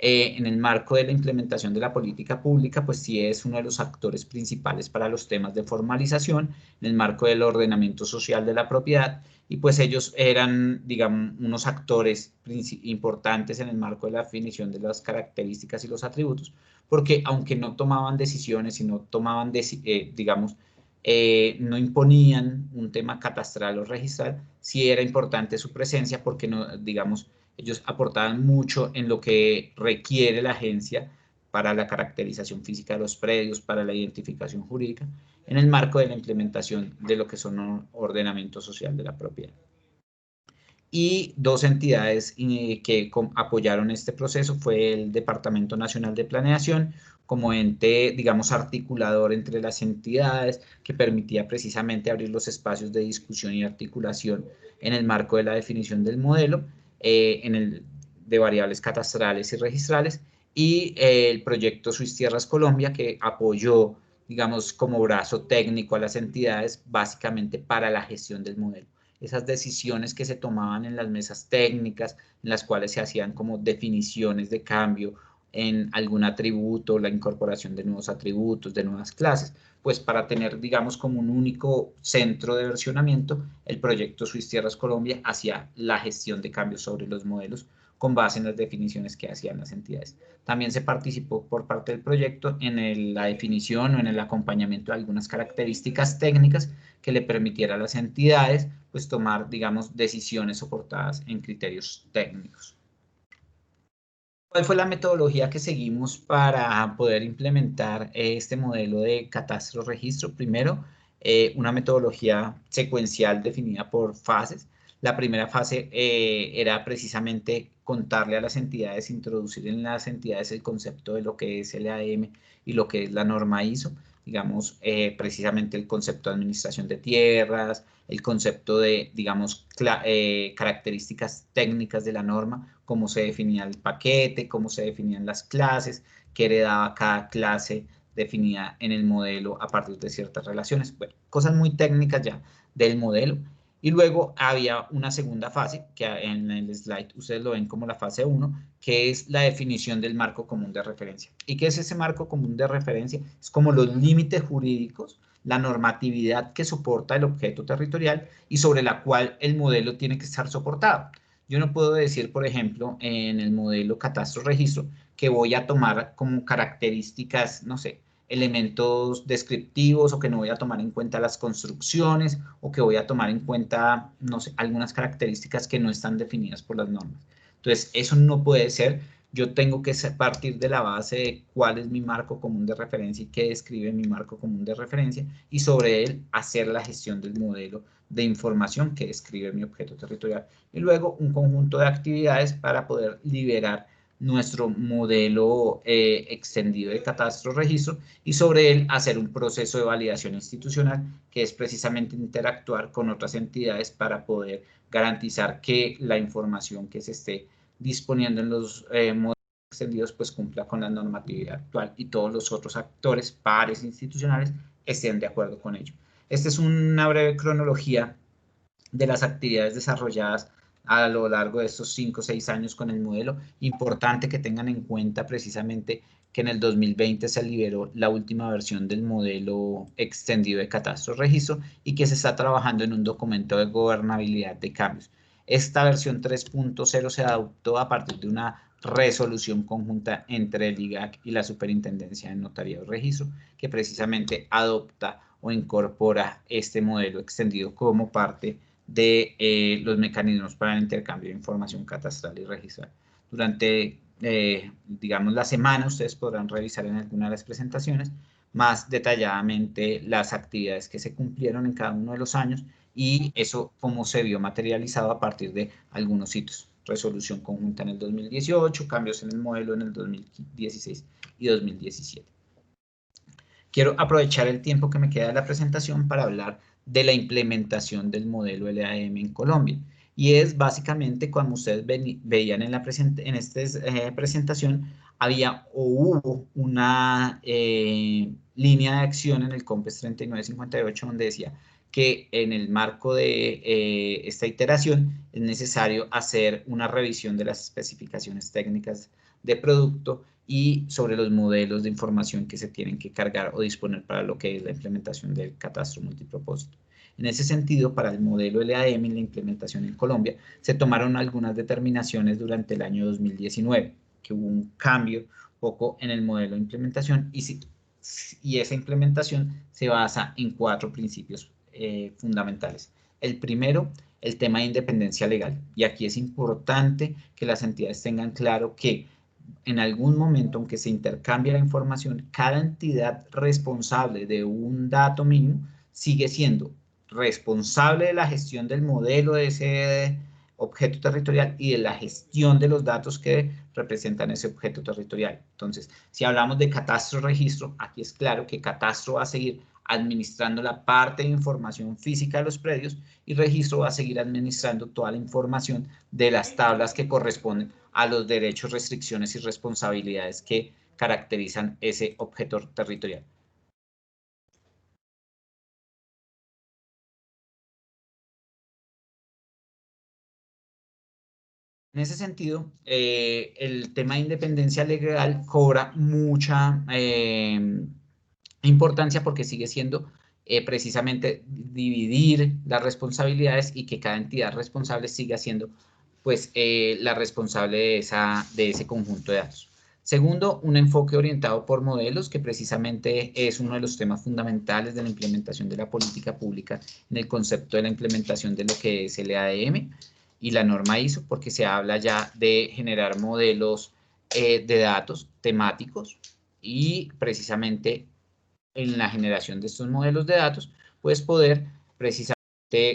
en el marco de la implementación de la política pública, pues sí es uno de los actores principales para los temas de formalización, en el marco del ordenamiento social de la propiedad, y pues ellos eran, digamos, unos actores importantes en el marco de la definición de las características y los atributos, porque aunque no tomaban decisiones y no tomaban, digamos, no imponían un tema catastral o registral, sí era importante su presencia porque, no, digamos, ellos aportaban mucho en lo que requiere la agencia para la caracterización física de los predios, para la identificación jurídica, en el marco de la implementación de lo que son un ordenamiento social de la propiedad. Y dos entidades que apoyaron este proceso fue el Departamento Nacional de Planeación, como ente, digamos, articulador entre las entidades, que permitía precisamente abrir los espacios de discusión y articulación en el marco de la definición del modelo, de variables catastrales y registrales, y el proyecto Swiss Tierras Colombia, que apoyó, digamos, como brazo técnico a las entidades, básicamente para la gestión del modelo. Esas decisiones que se tomaban en las mesas técnicas, en las cuales se hacían como definiciones de cambio en algún atributo, la incorporación de nuevos atributos, de nuevas clases, pues para tener, digamos, como un único centro de versionamiento, el proyecto Swiss Tierras Colombia hacía la gestión de cambios sobre los modelos con base en las definiciones que hacían las entidades. También se participó por parte del proyecto en la definición o en el acompañamiento de algunas características técnicas que le permitiera a las entidades pues tomar, digamos, decisiones soportadas en criterios técnicos. ¿Cuál fue la metodología que seguimos para poder implementar este modelo de catastro-registro? Primero, una metodología secuencial definida por fases. La primera fase era precisamente contarle a las entidades, introducir en las entidades el concepto de lo que es el EADM y lo que es la norma ISO. digamos, precisamente el concepto de administración de tierras, el concepto de, digamos, características técnicas de la norma, cómo se definía el paquete, cómo se definían las clases, qué heredaba cada clase definida en el modelo a partir de ciertas relaciones. Bueno, cosas muy técnicas ya del modelo. Y luego había una segunda fase, que en el slide ustedes lo ven como la fase 1, que es la definición del marco común de referencia. ¿Y qué es ese marco común de referencia? Es como los límites jurídicos, la normatividad que soporta el objeto territorial y sobre la cual el modelo tiene que estar soportado. Yo no puedo decir, por ejemplo, en el modelo catastro-registro, que voy a tomar como características, no sé, elementos descriptivos, o que no voy a tomar en cuenta las construcciones, o que voy a tomar en cuenta, no sé, algunas características que no están definidas por las normas. Entonces, eso no puede ser. Yo tengo que partir de la base de cuál es mi marco común de referencia y qué describe mi marco común de referencia, y sobre él hacer la gestión del modelo de información que describe mi objeto territorial. Y luego un conjunto de actividades para poder liberar nuestro modelo extendido de catastro-registro, y sobre él hacer un proceso de validación institucional, que es precisamente interactuar con otras entidades para poder garantizar que la información que se esté disponiendo en los modelos extendidos pues cumpla con la normatividad actual y todos los otros actores, pares institucionales, estén de acuerdo con ello. Esta es una breve cronología de las actividades desarrolladas a lo largo de estos 5 o 6 años con el modelo. Importante que tengan en cuenta precisamente que en el 2020 se liberó la última versión del modelo extendido de catastro-registro y que se está trabajando en un documento de gobernabilidad de cambios. Esta versión 3.0 se adoptó a partir de una resolución conjunta entre el IGAC y la Superintendencia de Notariado y Registro, que precisamente adopta o incorpora este modelo extendido como parte de los mecanismos para el intercambio de información catastral y registral. Durante, digamos, la semana, ustedes podrán revisar en alguna de las presentaciones más detalladamente las actividades que se cumplieron en cada uno de los años, y eso cómo se vio materializado a partir de algunos hitos. Resolución conjunta en el 2018, cambios en el modelo en el 2016 y 2017. Quiero aprovechar el tiempo que me queda de la presentación para hablar de la implementación del modelo LAM en Colombia. Y es básicamente, como ustedes veían en esta presentación, había o hubo una línea de acción en el COMPES 3958 donde decía que en el marco de esta iteración es necesario hacer una revisión de las especificaciones técnicas de producto y sobre los modelos de información que se tienen que cargar o disponer para lo que es la implementación del catastro multipropósito. En ese sentido, para el modelo LAM y la implementación en Colombia, se tomaron algunas determinaciones durante el año 2019, que hubo un cambio poco en el modelo de implementación, y esa implementación se basa en 4 principios fundamentales. El primero, el tema de independencia legal, y aquí es importante que las entidades tengan claro que en algún momento, aunque se intercambie la información, cada entidad responsable de un dato mínimo sigue siendo responsable de la gestión del modelo de ese objeto territorial y de la gestión de los datos que representan ese objeto territorial. Entonces, si hablamos de catastro-registro, aquí es claro que catastro va a seguir administrando la parte de información física de los predios, y registro va a seguir administrando toda la información de las tablas que corresponden a los derechos, restricciones y responsabilidades que caracterizan ese objeto territorial. En ese sentido, el tema de independencia legal cobra mucha importancia, porque sigue siendo precisamente dividir las responsabilidades y que cada entidad responsable siga siendo pues, la responsable de ese conjunto de datos. Segundo, un enfoque orientado por modelos, que precisamente es uno de los temas fundamentales de la implementación de la política pública en el concepto de la implementación de lo que es el EADM y la norma ISO, porque se habla ya de generar modelos de datos temáticos, y precisamente en la generación de estos modelos de datos, pues poder precisamente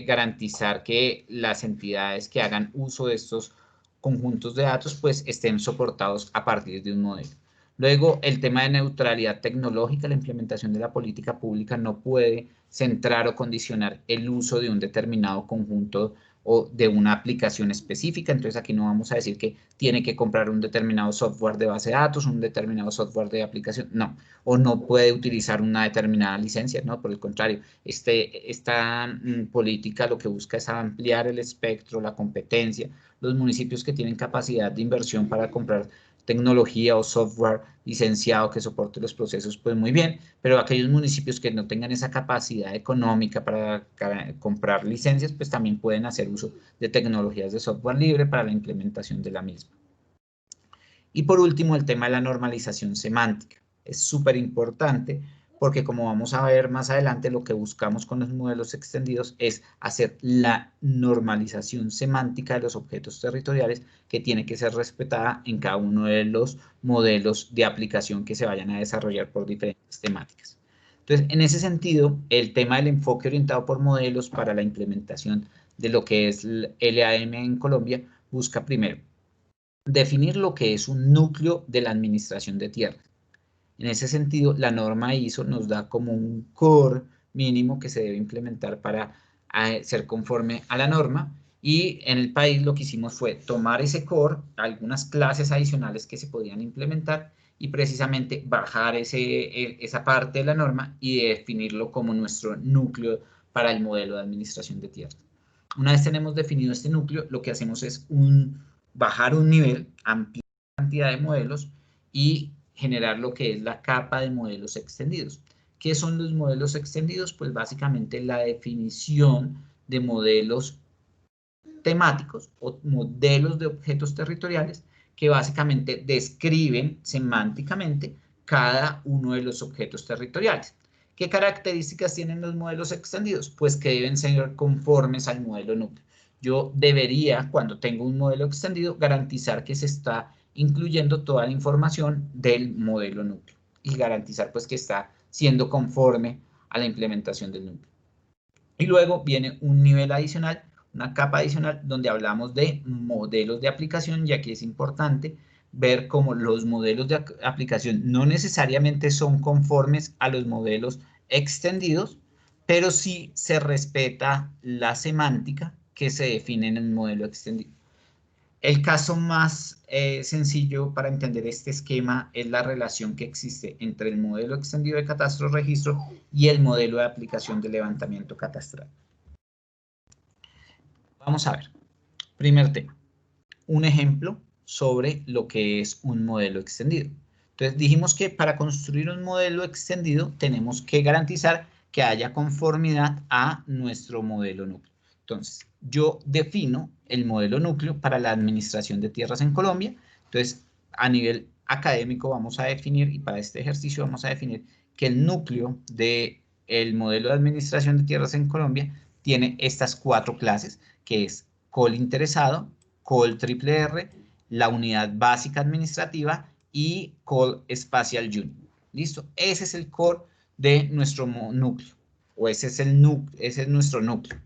garantizar que las entidades que hagan uso de estos conjuntos de datos pues estén soportados a partir de un modelo. Luego, el tema de neutralidad tecnológica, la implementación de la política pública no puede centrar o condicionar el uso de un determinado conjunto o de una aplicación específica. Entonces, aquí no vamos a decir que tiene que comprar un determinado software de base de datos, un determinado software de aplicación, no. O no puede utilizar una determinada licencia, no, por el contrario. Esta política lo que busca es ampliar el espectro, la competencia. Los municipios que tienen capacidad de inversión para comprar tecnología o software licenciado que soporte los procesos, pues muy bien, pero aquellos municipios que no tengan esa capacidad económica para comprar licencias, pues también pueden hacer uso de tecnologías de software libre para la implementación de la misma. Y por último, el tema de la normalización semántica. Es súper importante porque, como vamos a ver más adelante, lo que buscamos con los modelos extendidos es hacer la normalización semántica de los objetos territoriales que tiene que ser respetada en cada uno de los modelos de aplicación que se vayan a desarrollar por diferentes temáticas. Entonces, en ese sentido, el tema del enfoque orientado por modelos para la implementación de lo que es el LAM en Colombia busca primero definir lo que es un núcleo de la administración de tierras. En ese sentido, la norma ISO nos da como un core mínimo que se debe implementar para ser conforme a la norma, y en el país lo que hicimos fue tomar ese core, algunas clases adicionales que se podían implementar, y precisamente bajar esa parte de la norma y definirlo como nuestro núcleo para el modelo de administración de tierras. Una vez tenemos definido este núcleo, lo que hacemos es bajar un nivel, ampliar la cantidad de modelos y generar lo que es la capa de modelos extendidos. ¿Qué son los modelos extendidos? Pues básicamente la definición de modelos temáticos o modelos de objetos territoriales que básicamente describen semánticamente cada uno de los objetos territoriales. ¿Qué características tienen los modelos extendidos? Pues que deben ser conformes al modelo núcleo. Yo debería, cuando tengo un modelo extendido, garantizar que se está incluyendo toda la información del modelo núcleo y garantizar pues que está siendo conforme a la implementación del núcleo. Y luego viene un nivel adicional, una capa adicional, donde hablamos de modelos de aplicación, y aquí es importante ver cómo los modelos de aplicación no necesariamente son conformes a los modelos extendidos, pero sí se respeta la semántica que se define en el modelo extendido. El caso más sencillo para entender este esquema es la relación que existe entre el modelo extendido de catastro-registro y el modelo de aplicación de levantamiento catastral. Vamos a ver. Primer tema. Un ejemplo sobre lo que es un modelo extendido. Entonces dijimos que para construir un modelo extendido tenemos que garantizar que haya conformidad a nuestro modelo núcleo. Entonces, yo defino el modelo núcleo para la administración de tierras en Colombia. Entonces, a nivel académico vamos a definir, y para este ejercicio vamos a definir que el núcleo del modelo de administración de tierras en Colombia tiene estas 4 clases, que es call interesado, call triple R, la unidad básica administrativa y call espacial unit. ¿Listo? Ese es el core de nuestro núcleo, o ese es nuestro núcleo.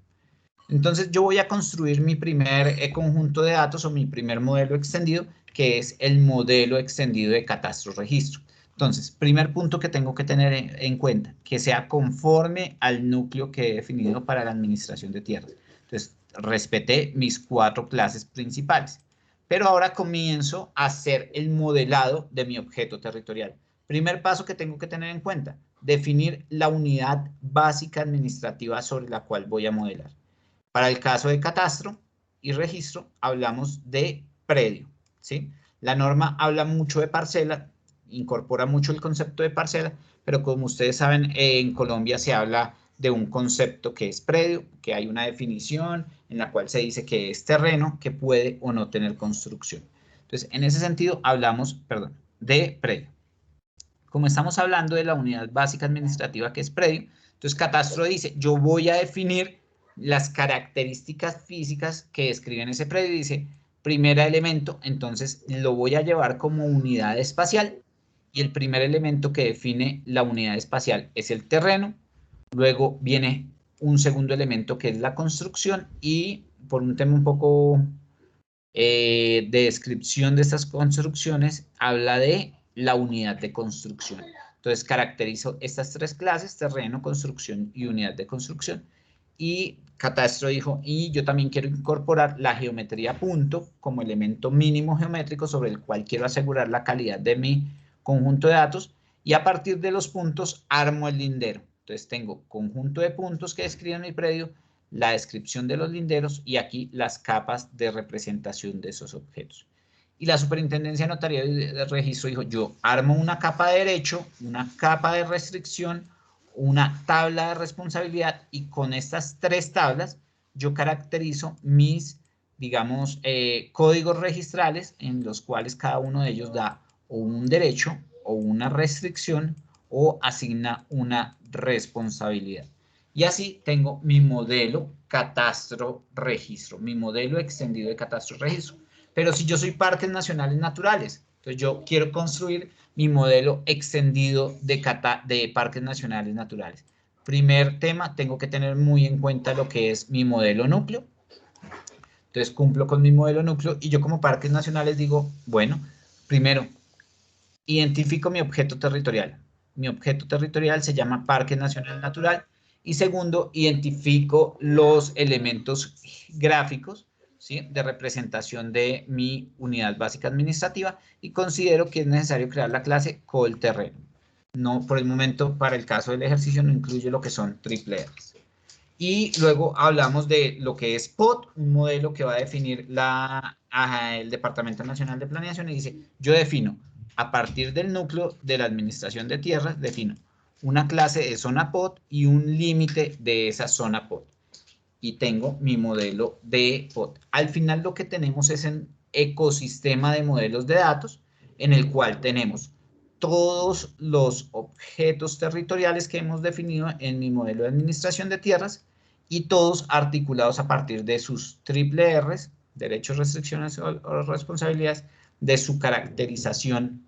Entonces yo voy a construir mi primer conjunto de datos o mi primer modelo extendido, que es el modelo extendido de catastro-registro. Entonces, primer punto que tengo que tener en cuenta, que sea conforme al núcleo que he definido para la administración de tierras. Entonces, respeté mis 4 clases principales. Pero ahora comienzo a hacer el modelado de mi objeto territorial. Primer paso que tengo que tener en cuenta, definir la unidad básica administrativa sobre la cual voy a modelar. Para el caso de catastro y registro, hablamos de predio, ¿sí? La norma habla mucho de parcela, incorpora mucho el concepto de parcela, pero como ustedes saben, en Colombia se habla de un concepto que es predio, que hay una definición en la cual se dice que es terreno que puede o no tener construcción. Entonces, en ese sentido, hablamos, de predio. Como estamos hablando de la unidad básica administrativa que es predio, entonces catastro dice, yo voy a definir las características físicas que describen ese predio. Dice, primer elemento, entonces lo voy a llevar como unidad espacial, y el primer elemento que define la unidad espacial es el terreno. Luego viene un segundo elemento que es la construcción, y por un tema un poco de descripción de estas construcciones, habla de la unidad de construcción. Entonces caracterizo estas tres clases, terreno, construcción y unidad de construcción. Y Catastro dijo, y yo también quiero incorporar la geometría punto como elemento mínimo geométrico sobre el cual quiero asegurar la calidad de mi conjunto de datos, y a partir de los puntos armo el lindero. Entonces tengo conjunto de puntos que describen mi predio, la descripción de los linderos y aquí las capas de representación de esos objetos. Y la Superintendencia Notarial y de Registro dijo, yo armo una capa de derecho, una capa de restricción, una tabla de responsabilidad, y con estas tres tablas yo caracterizo mis, digamos, códigos registrales en los cuales cada uno de ellos da o un derecho o una restricción o asigna una responsabilidad. Y así tengo mi modelo catastro-registro, mi modelo extendido de catastro-registro. Pero si yo soy parques nacionales naturales, entonces yo quiero construir mi modelo extendido de parques nacionales naturales. Primer tema, tengo que tener muy en cuenta lo que es mi modelo núcleo. Entonces cumplo con mi modelo núcleo y yo como parques nacionales digo, bueno, primero, identifico mi objeto territorial. Mi objeto territorial se llama Parque Nacional Natural. Y segundo, identifico los elementos gráficos, ¿sí?, de representación de mi unidad básica administrativa y considero que es necesario crear la clase Colterreno. No, por el momento, para el caso del ejercicio, no incluye lo que son triple R's. Y luego hablamos de lo que es POT, un modelo que va a definir el Departamento Nacional de Planeación, y dice, yo defino, a partir del núcleo de la administración de tierras, defino una clase de zona POT y un límite de esa zona POT. Y tengo mi modelo de POT. Al final lo que tenemos es un ecosistema de modelos de datos en el cual tenemos todos los objetos territoriales que hemos definido en mi modelo de administración de tierras y todos articulados a partir de sus triple R's, derechos, restricciones o responsabilidades, de su caracterización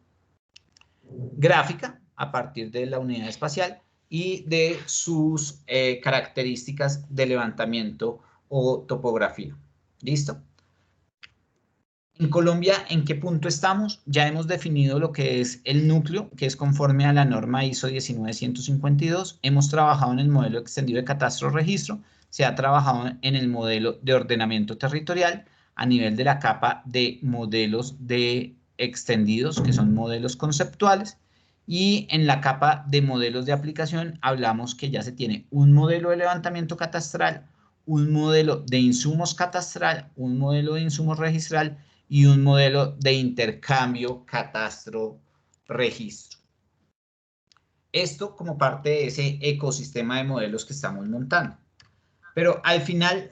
gráfica a partir de la unidad espacial y de sus características de levantamiento o topografía. ¿Listo? En Colombia, ¿en qué punto estamos? Ya hemos definido lo que es el núcleo, que es conforme a la norma ISO 19152. Hemos trabajado en el modelo extendido de catastro-registro. Se ha trabajado en el modelo de ordenamiento territorial a nivel de la capa de modelos de extendidos, que son modelos conceptuales. Y en la capa de modelos de aplicación hablamos que ya se tiene un modelo de levantamiento catastral, un modelo de insumos catastral, un modelo de insumos registral y un modelo de intercambio catastro-registro. Esto como parte de ese ecosistema de modelos que estamos montando. Pero al final,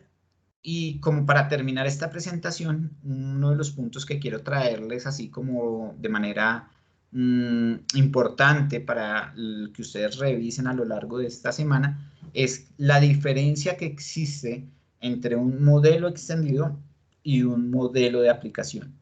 y como para terminar esta presentación, uno de los puntos que quiero traerles así como de manera importante para que ustedes revisen a lo largo de esta semana es la diferencia que existe entre un modelo extendido y un modelo de aplicación.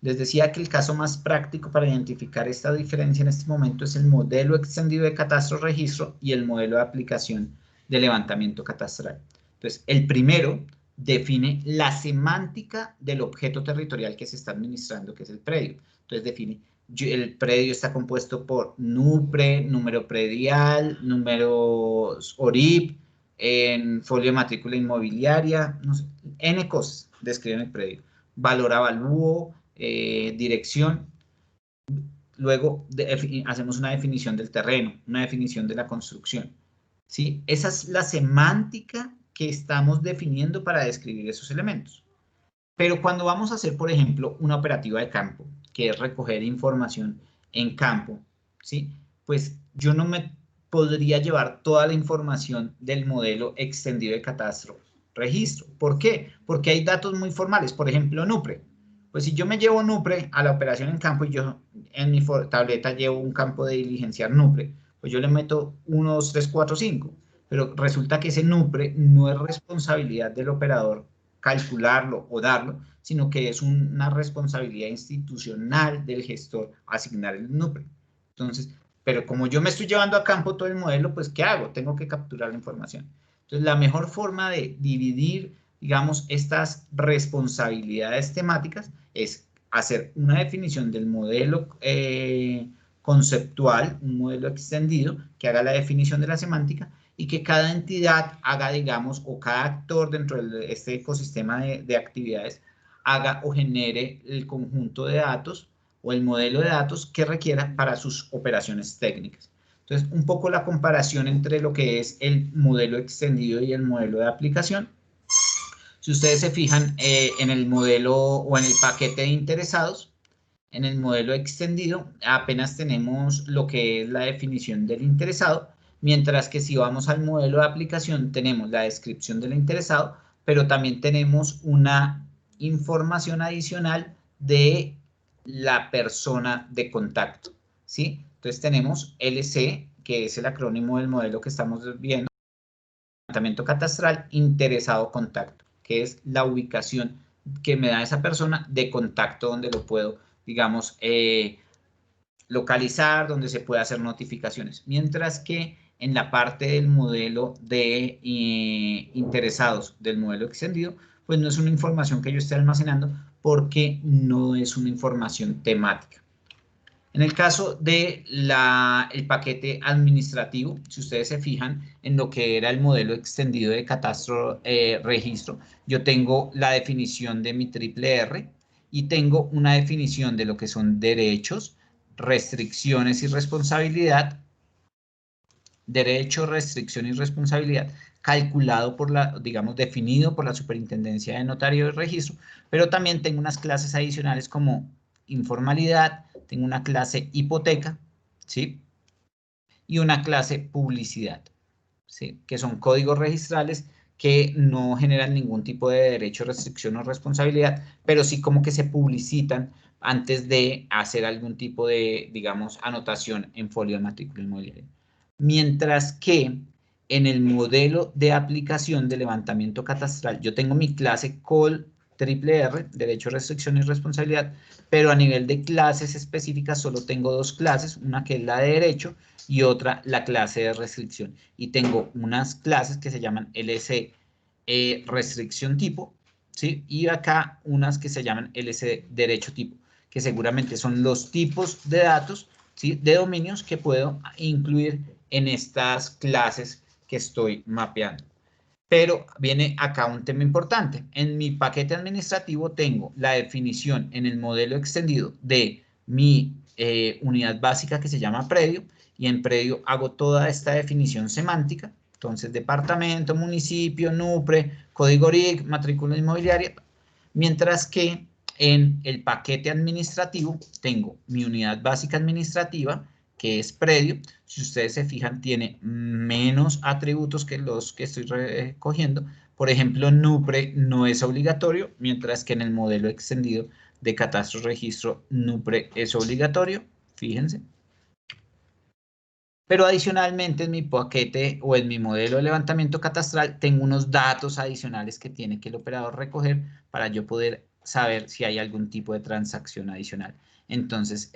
Les decía que el caso más práctico para identificar esta diferencia en este momento es el modelo extendido de catastro-registro y el modelo de aplicación de levantamiento catastral. Entonces, el primero define la semántica del objeto territorial que se está administrando, que es el predio. Entonces, define, el predio está compuesto por NUPRE, número predial, números ORIP, en folio de matrícula inmobiliaria, no sé, N cosas describen el predio. Valor avalúo, dirección. Luego hacemos una definición del terreno, una definición de la construcción. ¿Sí? Esa es la semántica que estamos definiendo para describir esos elementos. Pero cuando vamos a hacer, por ejemplo, una operativa de campo, que es recoger información en campo, ¿sí?, pues yo no me podría llevar toda la información del modelo extendido de catastro-registro. ¿Por qué? Porque hay datos muy formales, por ejemplo, NUPRE. Pues si yo me llevo NUPRE a la operación en campo y yo en mi tableta llevo un campo de diligenciar NUPRE, pues yo le meto 1, 2, 3, 4, 5. Pero resulta que ese NUPRE no es responsabilidad del operador calcularlo o darlo, sino que es una responsabilidad institucional del gestor asignar el NUPRE. Entonces, pero como yo me estoy llevando a campo todo el modelo, pues ¿qué hago? Tengo que capturar la información. Entonces, la mejor forma de dividir, digamos, estas responsabilidades temáticas es hacer una definición del modelo conceptual, un modelo extendido que haga la definición de la semántica y que cada entidad haga, digamos, o cada actor dentro de este ecosistema de actividades haga o genere el conjunto de datos o el modelo de datos que requiera para sus operaciones técnicas. Entonces, un poco la comparación entre lo que es el modelo extendido y el modelo de aplicación. Si ustedes se fijan en el modelo o en el paquete de interesados, en el modelo extendido apenas tenemos lo que es la definición del interesado, mientras que si vamos al modelo de aplicación tenemos la descripción del interesado, pero también tenemos una información adicional de la persona de contacto, ¿sí? Entonces tenemos LC, que es el acrónimo del modelo que estamos viendo, levantamiento catastral, interesado contacto, que es la ubicación que me da esa persona de contacto donde lo puedo, digamos, localizar, donde se puede hacer notificaciones. Mientras que en la parte del modelo de interesados del modelo extendido, pues no es una información que yo esté almacenando porque no es una información temática. En el caso de el paquete administrativo, si ustedes se fijan en lo que era el modelo extendido de catastro registro, yo tengo la definición de mi triple R y tengo una definición de lo que son derechos, restricciones y responsabilidad, derecho, restricción y responsabilidad, calculado por digamos, definido por la Superintendencia de Notario de Registro, pero también tengo unas clases adicionales como informalidad, tengo una clase hipoteca, ¿sí? Y una clase publicidad, ¿sí? Que son códigos registrales que no generan ningún tipo de derecho, restricción o responsabilidad, pero sí como que se publicitan antes de hacer algún tipo de, digamos, anotación en folio de matrícula inmobiliaria. Mientras que en el modelo de aplicación de levantamiento catastral, yo tengo mi clase COL triple R, derecho, restricción y responsabilidad, pero a nivel de clases específicas solo tengo dos clases, una que es la de derecho y otra la clase de restricción. Y tengo unas clases que se llaman LC restricción tipo, ¿sí? Y acá unas que se llaman LC derecho tipo, que seguramente son los tipos de datos, ¿sí? De dominios que puedo incluir en estas clases que estoy mapeando. Pero viene acá un tema importante. En mi paquete administrativo tengo la definición en el modelo extendido de mi unidad básica que se llama predio, y en predio hago toda esta definición semántica. Entonces, departamento, municipio, NUPRE, código RIC, matrícula inmobiliaria. Mientras que en el paquete administrativo tengo mi unidad básica administrativa, que es predio. Si ustedes se fijan, tiene menos atributos que los que estoy recogiendo. Por ejemplo, NUPRE no es obligatorio, mientras que en el modelo extendido de catastro registro, NUPRE es obligatorio. Fíjense. Pero adicionalmente en mi paquete o en mi modelo de levantamiento catastral tengo unos datos adicionales que tiene que el operador recoger para yo poder saber si hay algún tipo de transacción adicional. Entonces,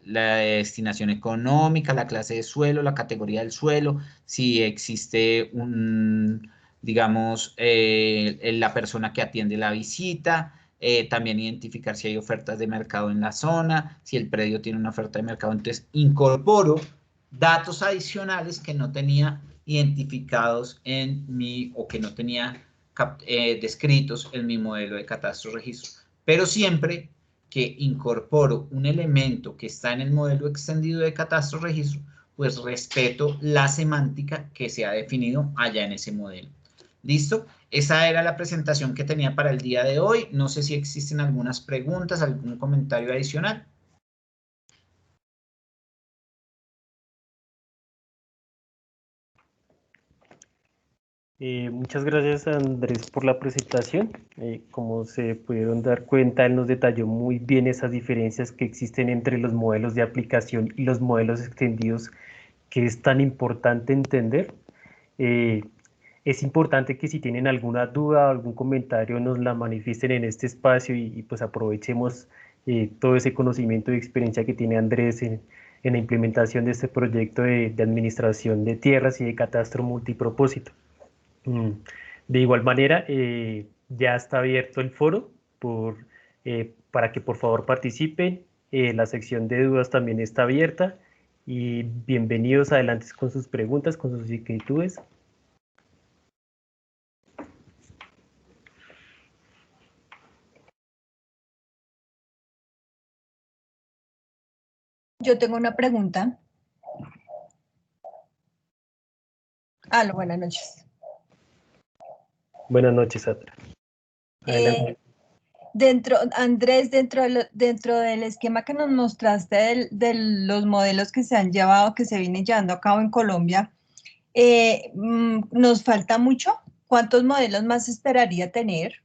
la destinación económica, la clase de suelo, la categoría del suelo, si existe digamos, la persona que atiende la visita, también identificar si hay ofertas de mercado en la zona, si el predio tiene una oferta de mercado. Entonces, incorporo datos adicionales que no tenía identificados en o que no tenía descritos en mi modelo de catastro registro. Pero siempre que incorporo un elemento que está en el modelo extendido de catastro registro, pues respeto la semántica que se ha definido allá en ese modelo. ¿Listo? Esa era la presentación que tenía para el día de hoy. No sé si existen algunas preguntas, algún comentario adicional. Muchas gracias, Andrés, por la presentación. Como se pudieron dar cuenta, él nos detalló muy bien esas diferencias que existen entre los modelos de aplicación y los modelos extendidos, que es tan importante entender. Es importante que si tienen alguna duda o algún comentario nos la manifiesten en este espacio y pues aprovechemos todo ese conocimiento y experiencia que tiene Andrés en la implementación de este proyecto de administración de tierras y de catastro multipropósito. De igual manera, ya está abierto el foro para que por favor participen. La sección de dudas también está abierta y bienvenidos adelante con sus preguntas, con sus inquietudes. Yo tengo una pregunta. Aló, buenas noches. Buenas noches, Sandra. Adelante. Andrés, dentro del esquema que nos mostraste de los modelos que se han llevado, que se vienen llevando a cabo en Colombia, ¿nos falta mucho? ¿Cuántos modelos más esperaría tener?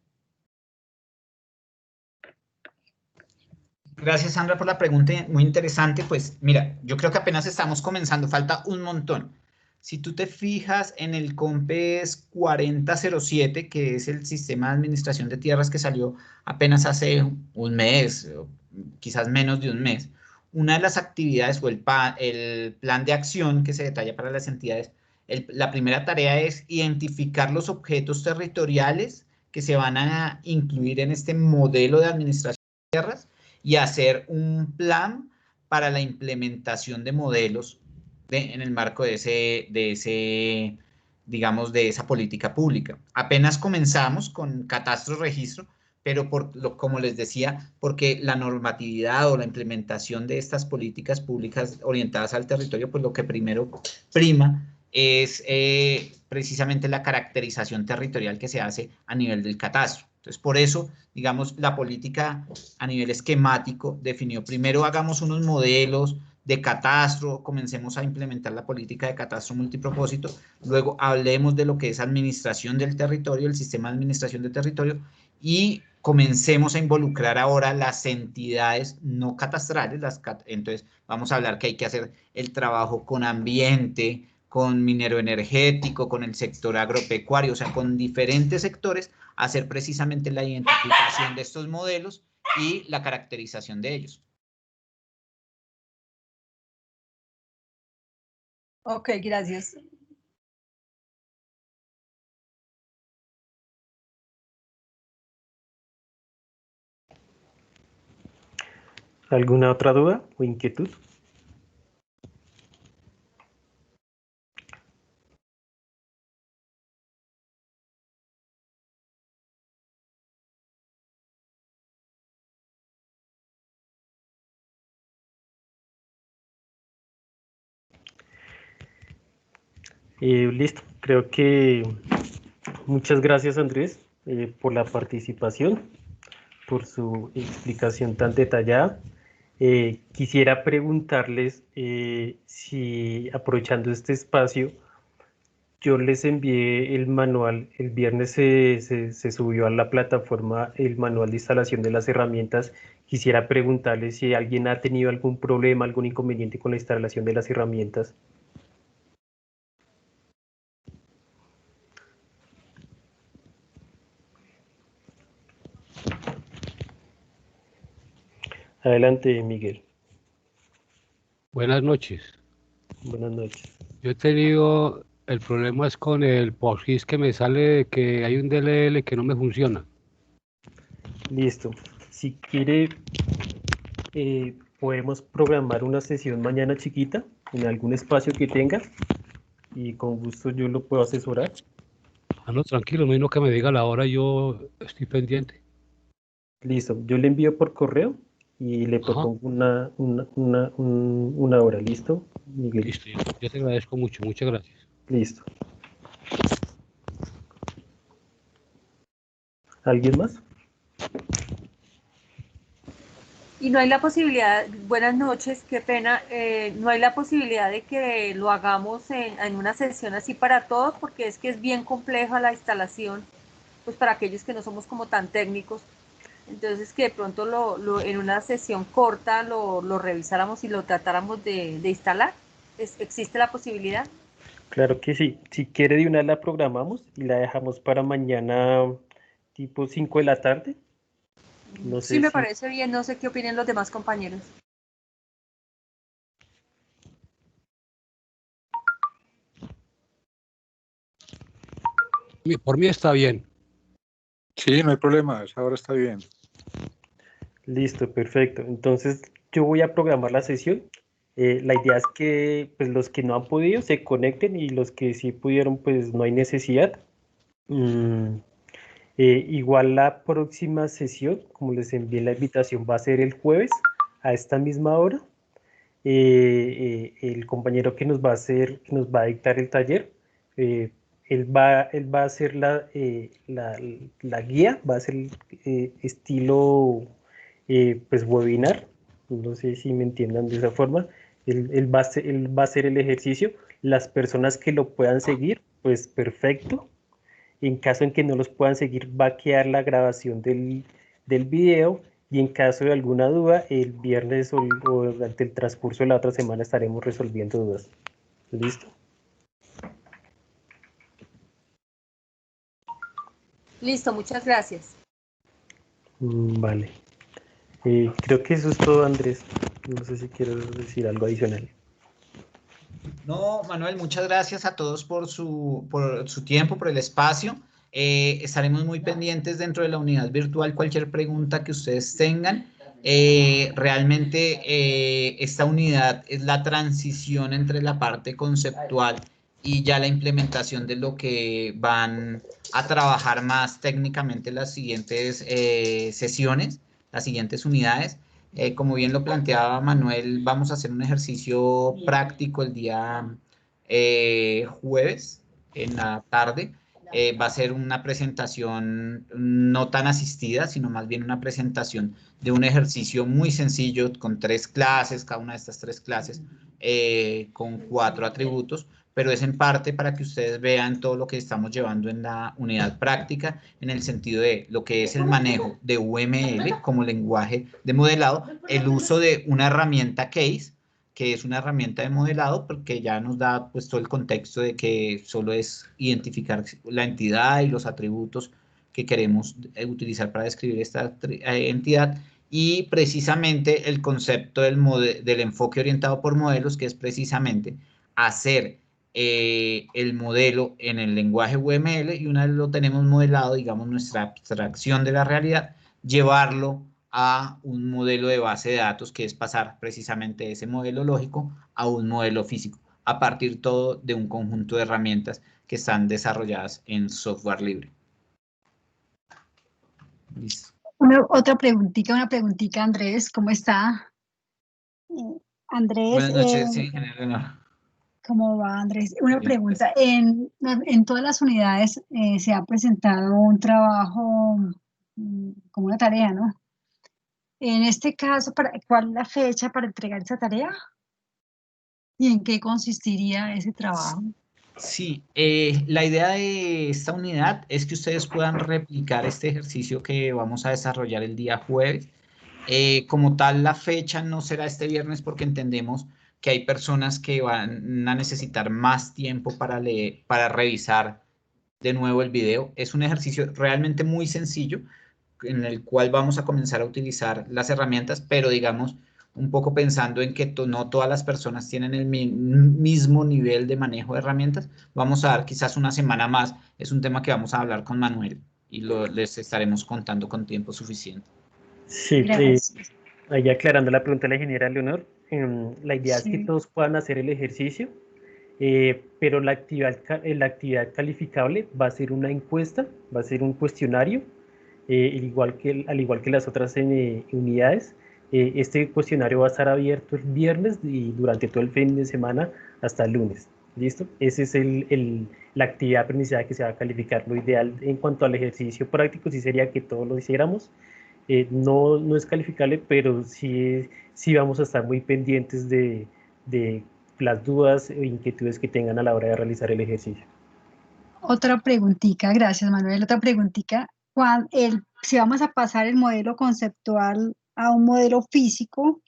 Gracias, Sandra, por la pregunta muy interesante. Pues mira, yo creo que apenas estamos comenzando, falta un montón. Si tú te fijas en el COMPES 4007, que es el sistema de administración de tierras que salió apenas hace un mes, o quizás menos de un mes, una de las actividades o el plan de acción que se detalla para las entidades, la primera tarea es identificar los objetos territoriales que se van a incluir en este modelo de administración de tierras y hacer un plan para la implementación de modelos en el marco de ese, digamos, de esa política pública. Apenas comenzamos con catastro registro, pero como les decía, porque la normatividad o la implementación de estas políticas públicas orientadas al territorio, pues lo que primero prima es precisamente la caracterización territorial que se hace a nivel del catastro. Entonces, por eso, digamos, la política a nivel esquemático definió primero hagamos unos modelos de catastro, comencemos a implementar la política de catastro multipropósito, luego hablemos de lo que es administración del territorio, el sistema de administración del territorio, y comencemos a involucrar ahora las entidades no catastrales, entonces vamos a hablar que hay que hacer el trabajo con ambiente, con minero energético, con el sector agropecuario, o sea, con diferentes sectores, hacer precisamente la identificación de estos modelos y la caracterización de ellos. Ok, gracias. ¿Alguna otra duda o inquietud? Listo, creo que muchas gracias, Andrés, por la participación, por su explicación tan detallada. Quisiera preguntarles si, aprovechando este espacio, yo les envié el manual, el viernes se subió a la plataforma el manual de instalación de las herramientas. Quisiera preguntarles si alguien ha tenido algún problema, algún inconveniente con la instalación de las herramientas. Adelante, Miguel. Buenas noches. Buenas noches. Yo he tenido, el problema es con el POSGIS que me sale de que hay un DLL que no me funciona. Listo. Si quiere, podemos programar una sesión mañana chiquita en algún espacio que tenga y con gusto yo lo puedo asesorar. Ah, no, tranquilo, menos que me diga la hora, yo estoy pendiente. Listo. Yo le envío por correo y le Ajá, propongo una hora. ¿Listo, Miguel? listo. Yo te agradezco mucho, muchas gracias. Listo. ¿Alguien más? Y no hay la posibilidad, buenas noches, qué pena, no hay la posibilidad de que lo hagamos en una sesión así para todos, porque es que es bien compleja la instalación, pues para aquellos que no somos como tan técnicos. Entonces que de pronto en una sesión corta lo revisáramos y lo tratáramos de instalar. ¿Existe la posibilidad? Claro que sí. Si quiere de una vez la programamos y la dejamos para mañana tipo 5 de la tarde. No Sí, sé me si... parece bien, no sé qué opinen los demás compañeros. Por mí está bien. Sí, no hay problema, esa hora está bien. Listo, perfecto. Entonces yo voy a programar la sesión. La idea es que pues, los que no han podido se conecten y los que sí pudieron, pues no hay necesidad. Mm, igual la próxima sesión, como les envié la invitación, va a ser el jueves a esta misma hora. El compañero que nos va a hacer, que nos va a dictar el taller, él va a hacer la guía, va a ser estilo pues webinar, no sé si me entiendan de esa forma. Él va a hacer el ejercicio, las personas que lo puedan seguir, pues perfecto. En caso en que no los puedan seguir, va a quedar la grabación del video, y en caso de alguna duda, el viernes o durante el transcurso de la otra semana estaremos resolviendo dudas. ¿Listo? Listo, muchas gracias. Vale. Creo que eso es todo, Andrés. No sé si quieres decir algo adicional. No, Manuel, muchas gracias a todos por su tiempo, por el espacio. Estaremos muy pendientes dentro de la unidad virtual, cualquier pregunta que ustedes tengan. Realmente esta unidad es la transición entre la parte conceptual y ya la implementación de lo que van a trabajar más técnicamente las siguientes sesiones, las siguientes unidades. Como bien lo planteaba Manuel, vamos a hacer un ejercicio práctico el día jueves en la tarde. Va a ser una presentación no tan asistida, sino más bien una presentación de un ejercicio muy sencillo con 3 clases, cada una de estas 3 clases con 4 atributos, pero es en parte para que ustedes vean todo lo que estamos llevando en la unidad práctica, en el sentido de lo que es el manejo de UML como lenguaje de modelado, el uso de una herramienta Case, que es una herramienta de modelado, porque ya nos da pues todo el contexto de que solo es identificar la entidad y los atributos que queremos utilizar para describir esta entidad, y precisamente el concepto del enfoque orientado por modelos, que es precisamente hacer el modelo en el lenguaje UML, y una vez lo tenemos modelado, digamos nuestra abstracción de la realidad, llevarlo a un modelo de base de datos, que es pasar precisamente ese modelo lógico a un modelo físico, a partir todo de un conjunto de herramientas que están desarrolladas en software libre. Listo. Otra preguntita, Andrés, ¿cómo está? Andrés, Buenas noches, sí, ingeniero. ¿Cómo va, Andrés? Una pregunta, en todas las unidades se ha presentado un trabajo como una tarea, ¿no? En este caso, ¿cuál es la fecha para entregar esa tarea? ¿Y en qué consistiría ese trabajo? Sí, la idea de esta unidad es que ustedes puedan replicar este ejercicio que vamos a desarrollar el día jueves. Como tal, la fecha no será este viernes, porque entendemos que hay personas que van a necesitar más tiempo para revisar de nuevo el video. Es un ejercicio realmente muy sencillo, en el cual vamos a comenzar a utilizar las herramientas, pero digamos, un poco pensando en que no todas las personas tienen el mismo nivel de manejo de herramientas. Vamos a dar quizás una semana más. Es un tema que vamos a hablar con Manuel y les estaremos contando con tiempo suficiente. Sí, ahí aclarando la pregunta de la ingeniera Leonor, la idea es que todos puedan hacer el ejercicio, pero la actividad calificable va a ser una encuesta, va a ser un cuestionario, al igual que las otras unidades. Este cuestionario va a estar abierto el viernes y durante todo el fin de semana hasta el lunes. ¿Listo? Esa es la actividad aprendizaje que se va a calificar. Lo ideal en cuanto al ejercicio práctico sí sería que todos lo hiciéramos. No es calificable, pero sí vamos a estar muy pendientes de las dudas e inquietudes que tengan a la hora de realizar el ejercicio. Otra preguntita, gracias Manuel, otra preguntita. Si vamos a pasar el modelo conceptual a un modelo físico,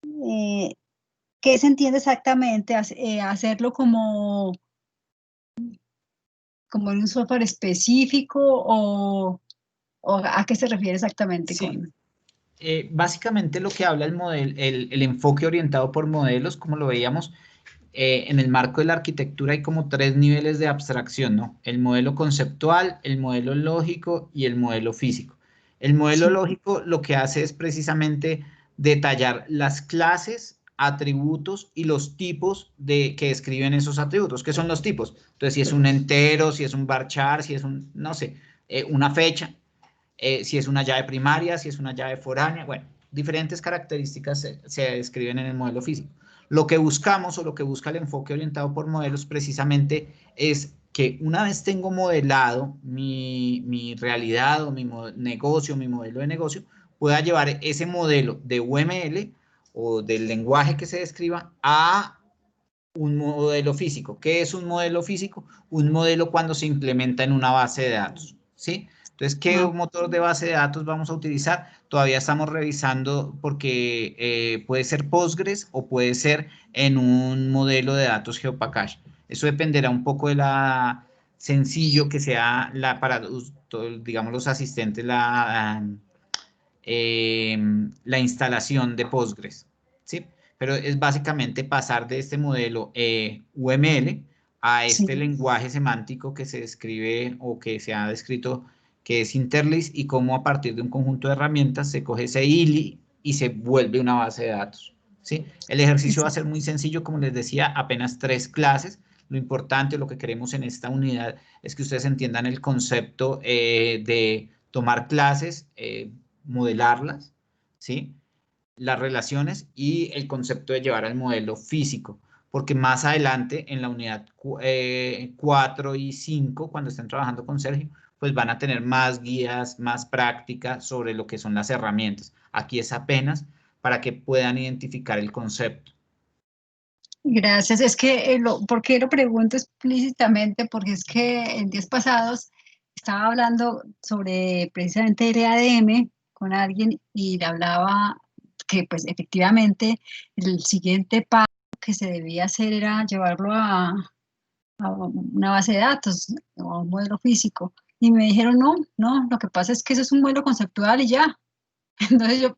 ¿qué se entiende exactamente? ¿Hacerlo como en un software específico o a qué se refiere exactamente? Sí. Básicamente lo que habla el enfoque orientado por modelos, como lo veíamos, en el marco de la arquitectura hay como 3 niveles de abstracción, ¿no? El modelo conceptual, el modelo lógico y el modelo físico. El modelo Sí. lógico lo que hace es precisamente detallar las clases, atributos y los tipos que describen esos atributos. ¿Qué son los tipos? Entonces, si es un entero, si es un varchar, si es un, no sé, una fecha, si es una llave primaria, si es una llave foránea, bueno, diferentes características se describen en el modelo físico. Lo que buscamos o lo que busca el enfoque orientado por modelos precisamente es que una vez tengo modelado mi realidad o mi negocio, mi modelo de negocio, pueda llevar ese modelo de UML o del lenguaje que se describa a un modelo físico. ¿Qué es un modelo físico? Un modelo cuando se implementa en una base de datos, ¿sí? Entonces, ¿qué motor de base de datos vamos a utilizar? Todavía estamos revisando porque puede ser Postgres o puede ser en un modelo de datos GeoPackage. Eso dependerá un poco de la sencillo que sea para, digamos, los asistentes, la instalación de Postgres, ¿sí? Pero es básicamente pasar de este modelo UML a este Sí. lenguaje semántico que se describe o que se ha descrito que es Interlist y cómo a partir de un conjunto de herramientas se coge ese ILI y se vuelve una base de datos, ¿sí? El ejercicio va a ser muy sencillo, como les decía, apenas 3 clases. Lo importante, lo que queremos en esta unidad es que ustedes entiendan el concepto de tomar clases, modelarlas, ¿sí? Las relaciones y el concepto de llevar al modelo físico, porque más adelante en la unidad 4 y 5, cuando estén trabajando con Sergio, pues van a tener más guías, más práctica sobre lo que son las herramientas. Aquí es apenas para que puedan identificar el concepto. Gracias. Es que, ¿por qué lo pregunto explícitamente? Porque es que en días pasados estaba hablando sobre precisamente el EADM con alguien y le hablaba que pues efectivamente el siguiente paso que se debía hacer era llevarlo a una base de datos o a un modelo físico. Y me dijeron, no, lo que pasa es que eso es un modelo conceptual y ya. Entonces yo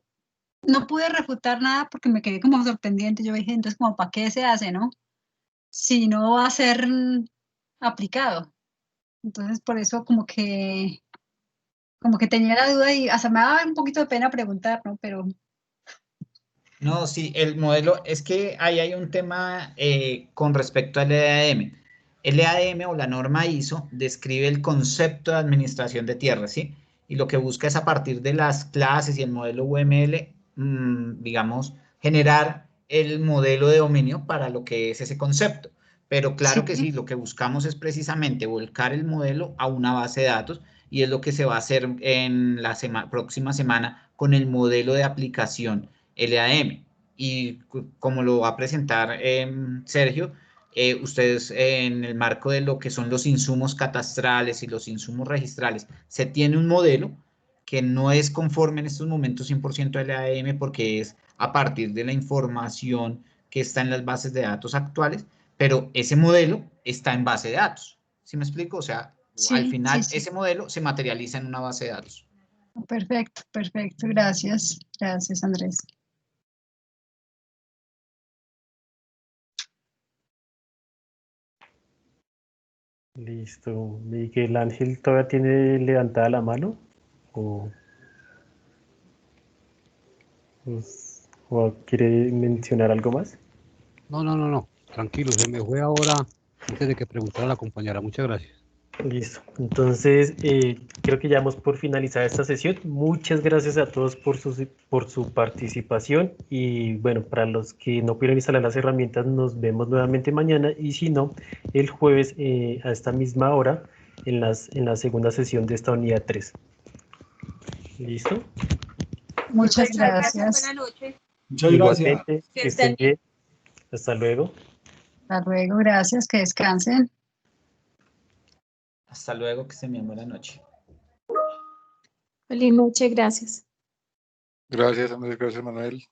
no pude refutar nada porque me quedé como sorprendente. Yo dije, entonces, como, ¿para qué se hace, no? Si no va a ser aplicado. Entonces, por eso como que tenía la duda y hasta me daba un poquito de pena preguntar, ¿no? Pero no, sí, el modelo, es que ahí hay un tema con respecto al EADM. El EADM o la norma ISO describe el concepto de administración de tierras, ¿sí? Y lo que busca es a partir de las clases y el modelo UML, digamos, generar el modelo de dominio para lo que es ese concepto. Pero claro que sí, sí, lo que buscamos es precisamente volcar el modelo a una base de datos y es lo que se va a hacer en la próxima semana con el modelo de aplicación LAM. Y como lo va a presentar Sergio, ustedes en el marco de lo que son los insumos catastrales y los insumos registrales, se tiene un modelo que no es conforme en estos momentos 100% al LAM porque es a partir de la información que está en las bases de datos actuales, pero ese modelo está en base de datos. ¿Sí me explico? O sea, al sí, sí, final sí. ese modelo se materializa en una base de datos. Perfecto, perfecto. Gracias. Gracias, Andrés. Listo. Miguel Ángel todavía tiene levantada la mano. ¿O, o quiere mencionar algo más? No. Tranquilo, se me fue ahora antes de que preguntara la compañera. Muchas gracias. Listo. Entonces, creo que ya hemos por finalizar esta sesión. Muchas gracias a todos por su participación. Y bueno, para los que no pudieron instalar las herramientas, nos vemos nuevamente mañana. Y si no, el jueves a esta misma hora en la segunda sesión de esta unidad 3. ¿Listo? Muchas Gracias, gracias. buenas noches. Muchas gracias. Igualmente, Que que estén estén bien. bien. Hasta luego. Hasta luego. Gracias. Que descansen. Hasta luego, que se me buena noche. Feliz noche, gracias. Gracias, Andrés. Gracias, Manuel.